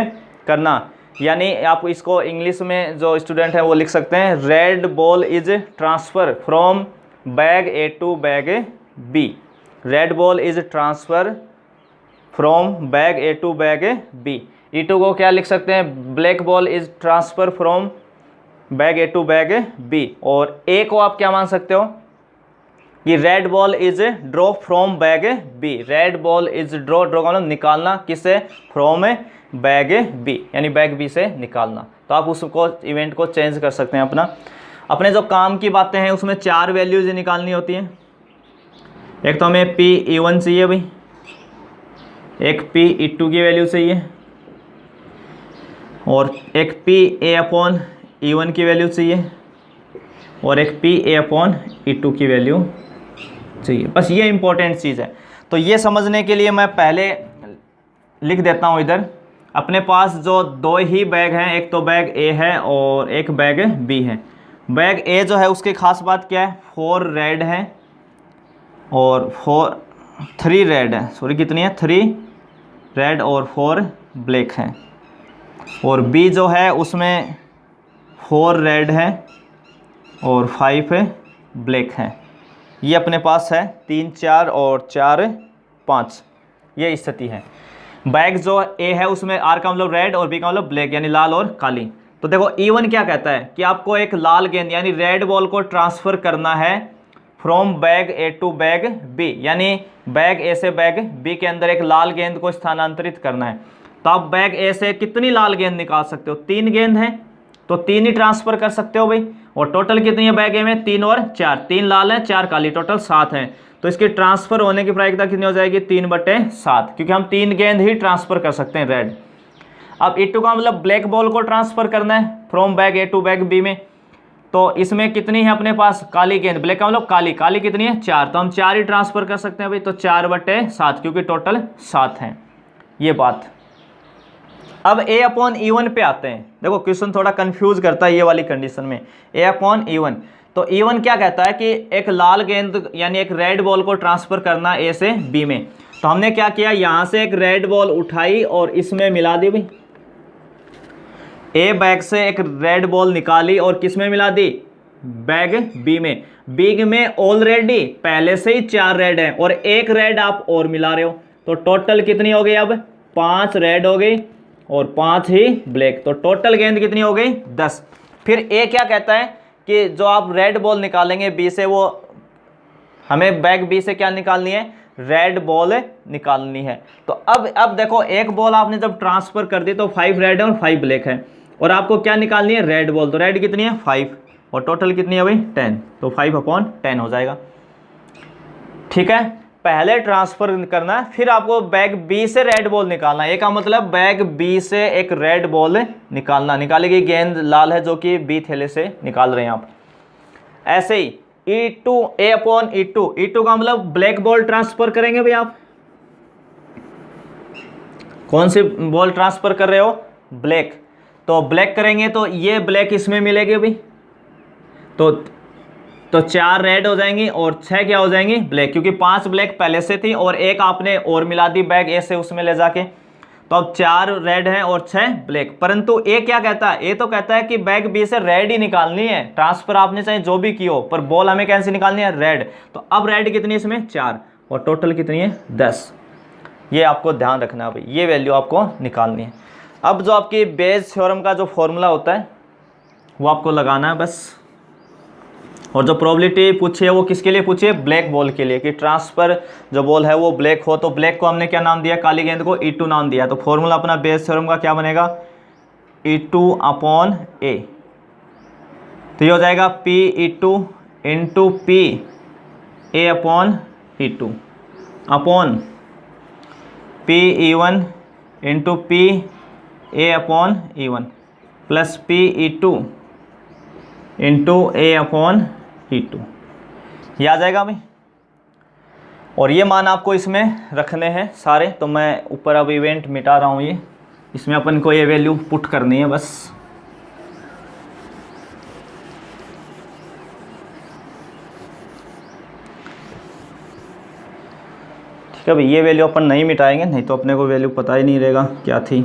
करना। यानी आप इसको इंग्लिश में जो स्टूडेंट है वो लिख सकते हैं, red ball is transfer from bag A to bag B. Red ball is transfer from bag A to bag B. E2 को क्या लिख सकते हैं? Black ball is transfer from bag A to bag B. और ए को आप क्या मान सकते हो कि red ball is draw from bag B. Red ball is draw का मतलब निकालना, किससे? फ्रॉम बैग बी, यानी बैग बी से निकालना। तो आप उसको इवेंट को चेंज कर सकते हैं अपने जो काम की बातें हैं उसमें 4 वैल्यूज निकालनी होती हैं। एक तो हमें PE1 चाहिए भाई, एक PE2 की वैल्यू चाहिए, और एक PA/E1 की वैल्यू चाहिए, और एक PA/E2 की वैल्यू चाहिए। बस ये इंपॉर्टेंट चीज़ है। तो ये समझने के लिए मैं पहले लिख देता हूँ इधर। अपने पास जो 2 ही बैग हैं, एक तो बैग ए है और एक बैग बी है। बैग ए जो है उसकी खास बात क्या है? 4 रेड है और 3 रेड है, सॉरी कितनी है? 3 रेड और 4 ब्लैक हैं। और बी जो है उसमें 4 रेड है और 5 ब्लैक हैं। ये अपने पास है 3 4 और 4 5, ये स्थिति है। बैग जो ए है उसमें आर का मतलब रेड और बी का मतलब ब्लैक, यानी लाल और काली। तो देखो E1 क्या कहता है कि आपको एक लाल गेंद यानी रेड बॉल को ट्रांसफ़र करना है from bag A to bag B, यानी बैग ए से बैग बी के अंदर एक लाल गेंद को स्थानांतरित करना है। तो आप बैग ए से कितनी लाल गेंद निकाल सकते हो? 3 गेंद हैं तो 3 ही ट्रांसफ़र कर सकते हो भाई। और टोटल कितनी है बैग ए में? 3 और 4, 3 लाल हैं 4 काली, टोटल 7 हैं। तो इसके ट्रांसफ़र होने की प्रायिकता कितनी हो जाएगी? 3/7, क्योंकि हम 3 गेंद ही ट्रांसफ़र कर सकते हैं रेड। अब E2 का मतलब ब्लैक बॉल को ट्रांसफ़र करना है from bag A to bag B में। तो इसमें कितनी है अपने पास? काली गेंद, ब्लैक का मतलब काली, काली कितनी है? 4, तो हम 4 ही ट्रांसफ़र कर सकते हैं भाई। तो 4/7, क्योंकि टोटल 7 हैं। ये बात। अब A/E1 पे आते हैं। देखो क्वेश्चन थोड़ा कंफ्यूज करता है ये वाली कंडीशन में। A/E1, तो E1 क्या कहता है कि एक लाल गेंद यानी एक रेड बॉल को ट्रांसफ़र करना ए से बी में। तो हमने क्या किया, यहाँ से एक रेड बॉल उठाई और इसमें मिला दी भाई। ए बैग से एक रेड बॉल निकाली और किस में मिला दी? बैग बी में। बी में ऑलरेडी पहले से ही 4 रेड हैं और एक रेड आप और मिला रहे हो। तो टोटल कितनी हो गई? अब 5 रेड हो गई और 5 ही ब्लैक। तो टोटल गेंद कितनी हो गई? 10। फिर ए क्या कहता है कि जो आप रेड बॉल निकालेंगे बी से, वो हमें बैग बी से क्या निकालनी है? रेड बॉल निकालनी है। तो अब देखो एक बॉल आपने जब ट्रांसफ़र कर दी तो 5 रेड है और 5 ब्लैक है, और आपको क्या निकालनी है? Red ball. तो रेड कितनी है? 5, और टोटल कितनी है भाई? 10। तो 5/10 हो जाएगा। ठीक है, पहले ट्रांसफ़र करना है, फिर आपको बैग बी से रेड बॉल निकालना है। ये का मतलब बैग बी से एक रेड बॉल निकालना। निकाली गई गेंद लाल है जो कि बी थैले से निकाल रहे हैं आप। ऐसे ही E2, A/E2 का मतलब ब्लैक बॉल ट्रांसफ़र करेंगे भाई आप। कौन सी बॉल ट्रांसफ़र कर रहे हो? ब्लैक। तो ब्लैक करेंगे तो ये ब्लैक इसमें मिलेगी भाई। तो 4 रेड हो जाएंगी और 6 क्या हो जाएंगी? ब्लैक, क्योंकि 5 ब्लैक पहले से थी और एक आपने और मिला दी बैग ए से उसमें ले जाके। तो अब 4 रेड हैं और 6 ब्लैक। परंतु ए क्या कहता है? ए तो कहता है कि बैग बी से रेड ही निकालनी है। ट्रांसफ़र आपने चाहे जो भी की हो, पर बॉल हमें कैसे निकालनी है? रेड। तो अब रेड कितनी है इसमें? 4, और टोटल कितनी है? 10। ये आपको ध्यान रखना है भाई, ये वैल्यू आपको निकालनी है। अब जो आपकी बेज थ्योरम का जो फॉर्मूला होता है वो आपको लगाना है बस। और जो प्रोबेबिलिटी पूछी है वो किसके लिए पूछी है? ब्लैक बॉल के लिए, कि ट्रांसफ़र जो बॉल है वो ब्लैक हो। तो ब्लैक को हमने क्या नाम दिया? काली गेंद को E2 नाम दिया। तो फॉर्मूला अपना बेस थ्योरम का क्या बनेगा? E2/A। तो ये हो जाएगा PE2 × PA/E2 upon PE1 × PA/E1 plus PE2 × A/E2। ये आ जाएगा भाई। और ये मान आपको इसमें रखने हैं सारे। तो मैं ऊपर अब इवेंट मिटा रहा हूँ, ये इसमें अपन को ये वैल्यू पुट करनी है बस। ठीक है भाई, ये वैल्यू अपन नहीं मिटाएंगे, नहीं तो अपने को वैल्यू पता ही नहीं रहेगा क्या थी,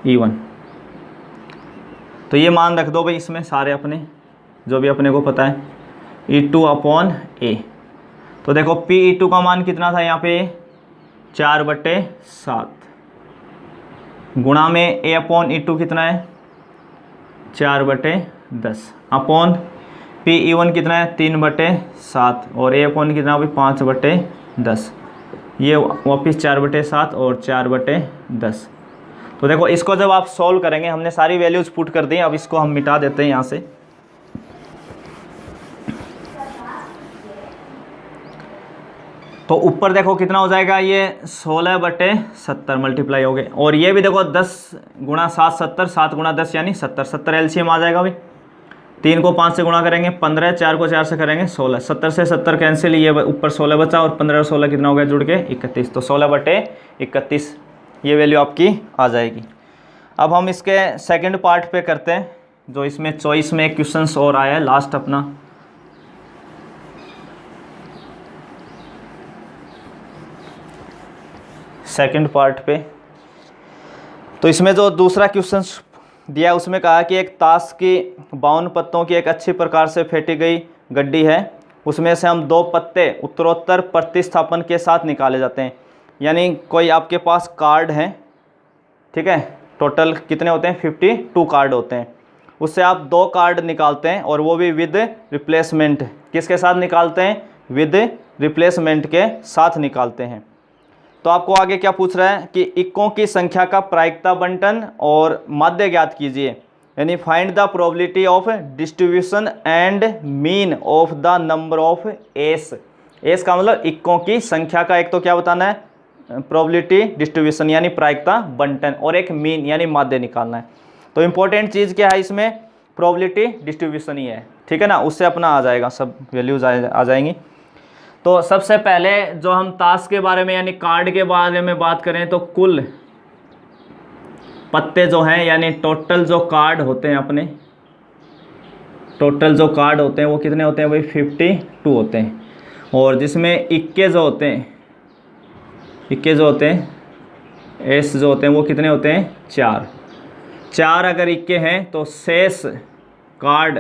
E1। तो ये मान रख दो भाई इसमें सारे अपने, जो भी अपने को पता है, E2/A। तो देखो PE2 का मान कितना था यहाँ पे, 4/7 गुणा में A/E2 कितना है, 4/10 अपॉन PE1 कितना है, 3/7 और A/, कितना भी 5/10, ये वापस 4/7 और 4/10। तो देखो इसको जब आप सॉल्व करेंगे, हमने सारी वैल्यूज पुट कर दी, अब इसको हम मिटा देते हैं यहाँ से। तो ऊपर देखो कितना हो जाएगा, ये 16/70 मल्टीप्लाई हो गए, और ये भी देखो 10 गुणा 7 70, 7 गुणा 10 यानी 70, 70 LCM आ जाएगा भाई। 3 को 5 से गुणा करेंगे 15, 4 को 4 से करेंगे 16, 70 से 70 कैंसिल, ये ऊपर 16 बचा और 15 और 16 कितना हो गया जुड़ के 31। तो 16/31 ये वैल्यू आपकी आ जाएगी। अब हम इसके सेकंड पार्ट पे करते हैं, जो इसमें चॉइस में एक क्वेश्चन और आया है लास्ट अपना। सेकंड पार्ट पे तो इसमें जो दूसरा क्वेश्चन दिया है उसमें कहा कि एक ताश की 52 पत्तों की एक अच्छी प्रकार से फेंटी गई गड्डी है, उसमें से हम 2 पत्ते उत्तरोत्तर प्रतिस्थापन के साथ निकाले जाते हैं। यानी कोई आपके पास कार्ड है, ठीक है, टोटल कितने होते हैं, 52 कार्ड होते हैं, उससे आप 2 कार्ड निकालते हैं और वो भी विद रिप्लेसमेंट। किसके साथ निकालते हैं, विद रिप्लेसमेंट के साथ निकालते हैं। तो आपको आगे क्या पूछ रहा है कि इक्कों की संख्या का प्रायिकता बंटन और माध्य ज्ञात कीजिए, यानी find the probability of distribution and mean of the number of S. S का मतलब इक्कों की संख्या का एक तो क्या बताना है, प्रोबेबिलिटी डिस्ट्रीब्यूशन यानी प्रायिकता बंटन, और एक मीन यानी माध्य निकालना है। तो इंपॉर्टेंट चीज़ क्या है इसमें, प्रोबेबिलिटी डिस्ट्रीब्यूशन ही है, ठीक है ना, उससे अपना आ जाएगा, सब वैल्यूज आ जाएंगी। तो सबसे पहले जो हम ताश के बारे में यानी कार्ड के बारे में बात करें तो कुल पत्ते जो हैं यानी टोटल जो कार्ड होते हैं अपने, टोटल जो कार्ड होते हैं वो कितने होते हैं भाई, 52 होते हैं। और जिसमें इक्के जो होते हैं, इक्के जो होते हैं, एस जो होते हैं वो कितने होते हैं, 4 अगर इक्के हैं तो शेष कार्ड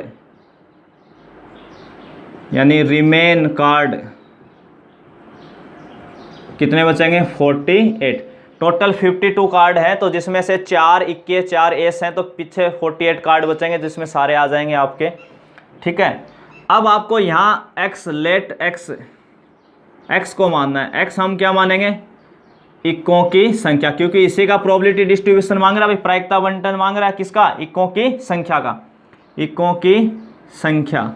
यानी रिमेन कार्ड कितने बचेंगे, 48। टोटल 52 कार्ड हैं, तो जिसमें से 4 इक्के 4 एस हैं, तो पीछे 48 कार्ड बचेंगे जिसमें सारे आ जाएंगे आपके, ठीक है। अब आपको यहाँ x लेट x को मानना है। x हम क्या मानेंगे, इक्कों की संख्या, क्योंकि इसी का प्रोबेबिलिटी डिस्ट्रीब्यूशन मांग रहा है भाई, प्रायिकता बंटन मांग रहा है किसका, इक्कों की संख्या का, इक्कों की संख्या,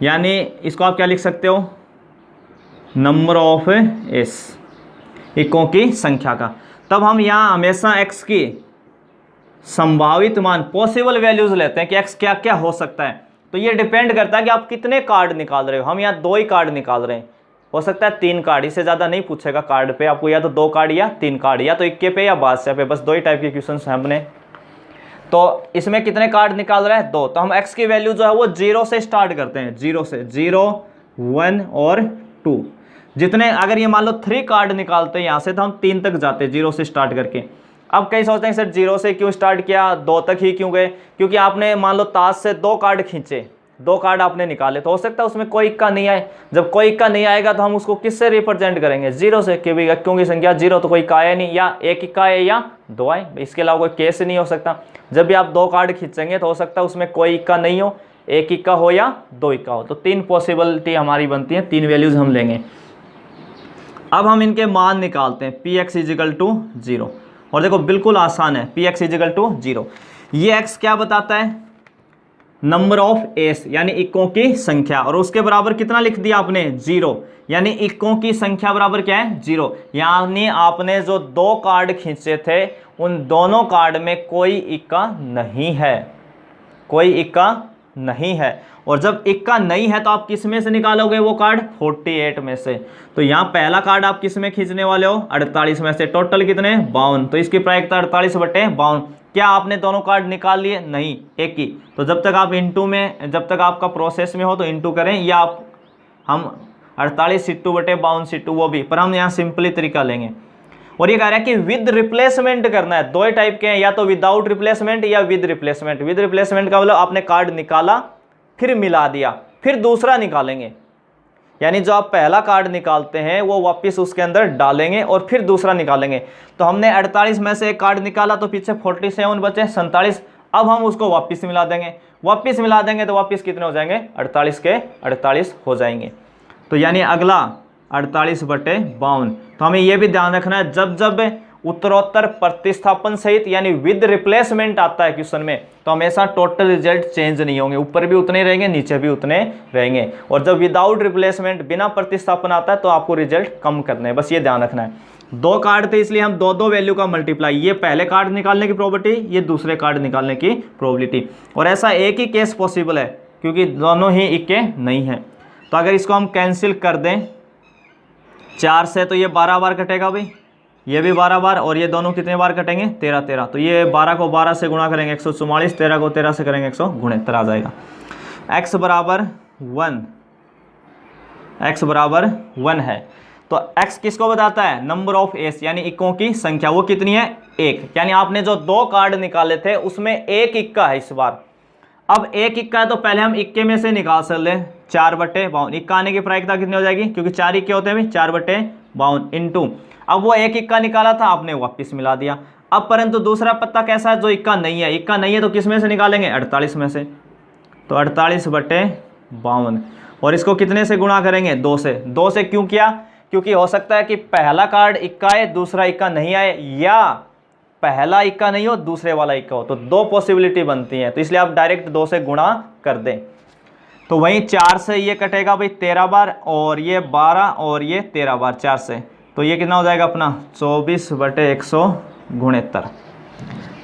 यानी इसको आप क्या लिख सकते हो, नंबर ऑफ एस, इक्कों की संख्या का। तब हम यहाँ हमेशा x की संभावित मान, पॉसिबल वैल्यूज लेते हैं कि x क्या क्या हो सकता है। तो ये डिपेंड करता है कि आप कितने कार्ड निकाल रहे हो। हम यहाँ 2 ही कार्ड निकाल रहे हैं, हो सकता है 3 कार्ड, इससे ज़्यादा नहीं पूछेगा कार्ड पे आपको, या तो 2 कार्ड या 3 कार्ड, या तो इक्के पे या बादशाह पे, बस 2 ही टाइप के क्वेश्चन हैं हमने। तो इसमें कितने कार्ड निकाल रहे हैं, 2। तो हम x की वैल्यू जो है वो 0 से स्टार्ट करते हैं, 0 से, 0 1 और 2। जितने, अगर ये मान लो 3 कार्ड निकालते हैं यहाँ से, तो हम 3 तक जाते हैं 0 से स्टार्ट करके। अब कई सोचते हैं सर 0 से क्यों स्टार्ट किया, 2 तक ही क्यों गए, क्योंकि आपने मान लो ताश से 2 कार्ड खींचे, 2 कार्ड आपने निकाले, तो हो सकता है उसमें कोई इक्का नहीं आए। जब कोई इक्का नहीं आएगा तो हम उसको किससे रिप्रेजेंट करेंगे, 0 से, क्योंकि इक्कों की संख्या 0, तो कोई इक्का आया नहीं, या 1 इक्का है या 2 आए, इसके अलावा कोई केस नहीं हो सकता। जब भी आप 2 कार्ड खींचेंगे तो हो सकता है उसमें कोई इक्का नहीं हो, 1 इक्का हो या 2 इक्का हो। तो 3 पॉसिबिलिटी हमारी बनती है, 3 वैल्यूज हम लेंगे। अब हम इनके मान निकालते हैं, px = 0। और देखो बिल्कुल आसान है, px = 0। ये x क्या बताता है, नंबर ऑफ एस यानी इक्कों की संख्या, और उसके बराबर कितना लिख दिया आपने, 0, यानी इक्कों की संख्या बराबर क्या है, 0। यानी आपने जो 2 कार्ड खींचे थे उन दोनों कार्ड में कोई इक्का नहीं है, कोई इक्का नहीं है। और जब इक्का नहीं है तो आप किस में से निकालोगे वो कार्ड, 48 में से। तो यहाँ पहला कार्ड आप किस में खींचने वाले हो, 48 में से। टोटल कितने, 52, तो इसकी प्रायिकता 48/52। क्या आपने दोनों कार्ड निकाल लिए, नहीं, एक ही। तो जब तक आप इनटू में, जब तक आपका प्रोसेस में हो तो इनटू करें, या आप हम 48 वो भी, पर हम यहाँ सिंपली तरीका लेंगे। और ये कह रहा है कि विद रिप्लेसमेंट करना है। दो ही टाइप के हैं, या तो विदाउट रिप्लेसमेंट या विद रिप्लेसमेंट। विद रिप्लेसमेंट का मतलब आपने कार्ड निकाला फिर मिला दिया, फिर दूसरा निकालेंगे, यानी जो आप पहला कार्ड निकालते हैं वो वापस उसके अंदर डालेंगे और फिर दूसरा निकालेंगे। तो हमने 48 में से एक कार्ड निकाला तो पीछे 47 बचे 47, अब हम उसको वापस मिला देंगे। वापस मिला देंगे तो वापस कितने हो जाएंगे, 48 के 48 हो जाएंगे। तो यानी अगला 48/52। तो हमें यह भी ध्यान रखना है, जब जब उत्तरोत्तर प्रतिस्थापन सहित यानी विद रिप्लेसमेंट आता है क्वेश्चन में, तो हमेशा टोटल रिजल्ट चेंज नहीं होंगे, ऊपर भी उतने रहेंगे नीचे भी उतने रहेंगे। और जब विदाउट रिप्लेसमेंट बिना प्रतिस्थापन आता है तो आपको रिजल्ट कम करने हैं, बस ये ध्यान रखना है। दो कार्ड थे इसलिए हम दो दो वैल्यू का मल्टीप्लाई, ये पहले कार्ड निकालने की प्रोबेबिलिटी, ये दूसरे कार्ड निकालने की प्रोबेबिलिटी। और ऐसा एक ही केस पॉसिबल है क्योंकि दोनों ही इक्के नहीं है। तो अगर इसको हम कैंसिल कर दें 4 से तो ये 12 बार कटेगा भाई, ये भी 12 बार, और ये दोनों कितने बार कटेंगे, 13। तो ये 12 को 12 से गुणा करेंगे 144, 13 को 13 से करेंगे 169 आ जाएगा। x बराबर 1 है। तो x किसको बताता है, नंबर ऑफ एस, यानी इक्कों की संख्या। वो कितनी है, 1। यानी आपने जो दो कार्ड निकाले थे उसमें एक इक्का है इस बार। अब एक इक्का है तो पहले हम इक्के में से निकाल सकते हैं 4/52। इक्का आने की प्रायिकता कितनी हो जाएगी, क्योंकि 4 इक्के होते हैं, 4/52 इंटू, अब वो एक इक्का निकाला था आपने वापस मिला दिया। अब परंतु दूसरा पत्ता कैसा है, जो इक्का नहीं है। इक्का नहीं है तो किस में से निकालेंगे, 48 में से। तो 48/52, और इसको कितने से गुणा करेंगे, 2 से। 2 से क्यों किया, क्योंकि हो सकता है कि पहला कार्ड इक्का है दूसरा इक्का नहीं आए, या पहला इक्का नहीं हो दूसरे वाला इक्का हो, तो दो पॉसिबिलिटी बनती हैं। तो इसलिए आप डायरेक्ट 2 से गुणा कर दें। तो वहीं 4 से ये कटेगा भाई 13 बार, और ये 12 और ये 13 बार 4 से, तो ये कितना हो जाएगा अपना 24/169।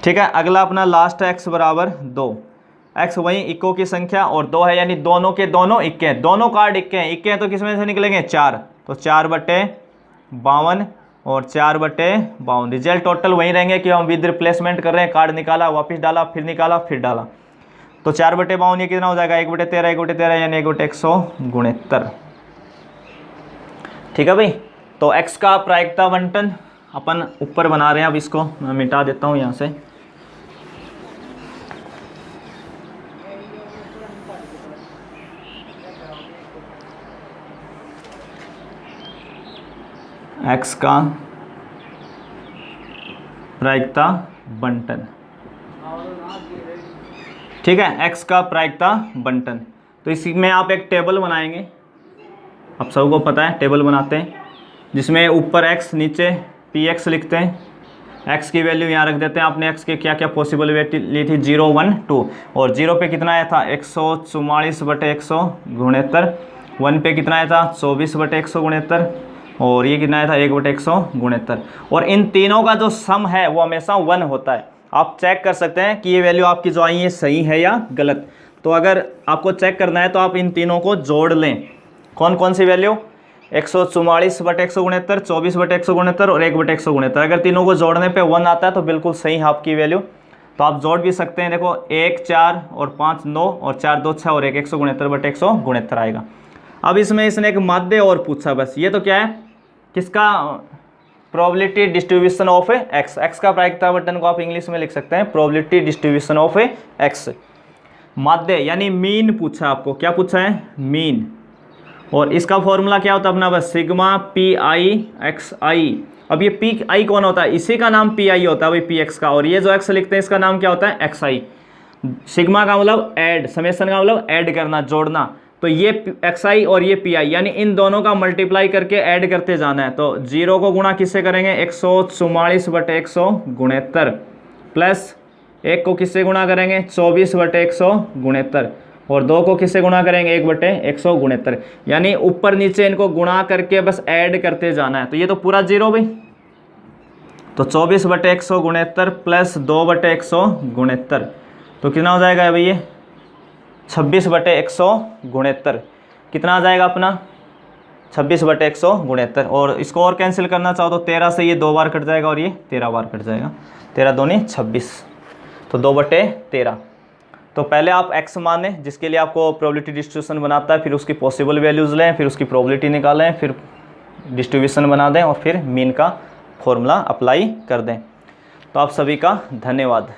ठीक है। अगला अपना लास्ट है x बराबर 2। x वही इक्कों की संख्या और 2 है, यानी दोनों के दोनों इक्के हैं, दोनों कार्ड इक्के हैं। इक्के हैं तो किस में से निकलेंगे, 4। तो 4/52 और 4/52, रिजल्ट टोटल वही रहेंगे कि हम विद रिप्लेसमेंट कर रहे हैं, कार्ड निकाला वापस डाला फिर निकाला फिर डाला। तो 4/52 ये कितना हो जाएगा, 1/13 1/13 यानी 1/169। ठीक है भाई। तो x का प्रायिकता बंटन अपन ऊपर बना रहे हैं। अब इसको मैं मिटा देता हूँ यहाँ से। x का प्रायिकता बंटन, ठीक है, x का प्रायिकता बंटन। तो इसमें आप एक टेबल बनाएंगे, आप सबको पता है टेबल बनाते हैं, जिसमें ऊपर x नीचे px लिखते हैं। x की वैल्यू यहाँ रख देते हैं। आपने x के क्या क्या पॉसिबल वैल्यू ली थी, 0 1 2, और 0 पे कितना आया था 144/169, 1 पे कितना आया था 24/169, और ये कितना आया था 1/169। और इन तीनों का जो सम है वो हमेशा 1 होता है। आप चेक कर सकते हैं कि ये वैल्यू आपकी जो आई है सही है या गलत। तो अगर आपको चेक करना है तो आप इन तीनों को जोड़ लें। कौन कौन सी वैल्यू, 144/169, 24/169 और 1/169। अगर तीनों को जोड़ने पे 1 आता है तो बिल्कुल सही है आपकी वैल्यू। तो आप जोड़ भी सकते हैं। देखो 1 4 और 5 9 और 4 2 6 और 169/169 आएगा। अब इसमें इसने एक माध्य और पूछा, बस ये तो क्या है, किसका, probability distribution of x. X का प्रायिकता बटन को आप इंग्लिश में लिख सकते हैं प्रोबेबिलिटी डिस्ट्रीब्यूशन ऑफ एक्स। माध्य यानी मीन पूछा आपको, क्या पूछा है, मीन। और इसका फॉर्मूला क्या होता है अपना, बस सिग्मा पी आई एक्स आई। अब ये पी आई कौन होता है, इसी का नाम पी आई होता है भाई, पी एक्स का। और ये जो एक्स लिखते हैं इसका नाम क्या होता है, एक्स आई। सिग्मा का मतलब ऐड, समेशन का मतलब ऐड करना, जोड़ना। तो ये एक्स आई और ये पी आई, यानी इन दोनों का मल्टीप्लाई करके ऐड करते जाना है। तो 0 को गुणा किससे करेंगे, 144/169 प्लस 1 को किससे गुणा करेंगे, 24/169, और 2 को किससे गुणा करेंगे, 1/169। यानी ऊपर नीचे इनको गुणा करके बस ऐड करते जाना है। तो ये तो पूरा 0 भाई। तो 24/169 प्लस 2/169, तो कितना हो जाएगा भाई, ये 26/169 कितना आ जाएगा अपना, 26/169। और इसको और कैंसिल करना चाहो तो 13 से ये 2 बार कट जाएगा और ये 13 बार कट जाएगा। 13 दूनी 26, तो 2/13। तो पहले आप x माने, जिसके लिए आपको प्रोबेबिलिटी डिस्ट्रीब्यूशन बनाता है, फिर उसकी पॉसिबल वैल्यूज़ लें, फिर उसकी प्रोबेबिलिटी निकालें, फिर डिस्ट्रीब्यूशन बना दें और फिर मीन का फॉर्मूला अप्लाई कर दें। तो आप सभी का धन्यवाद।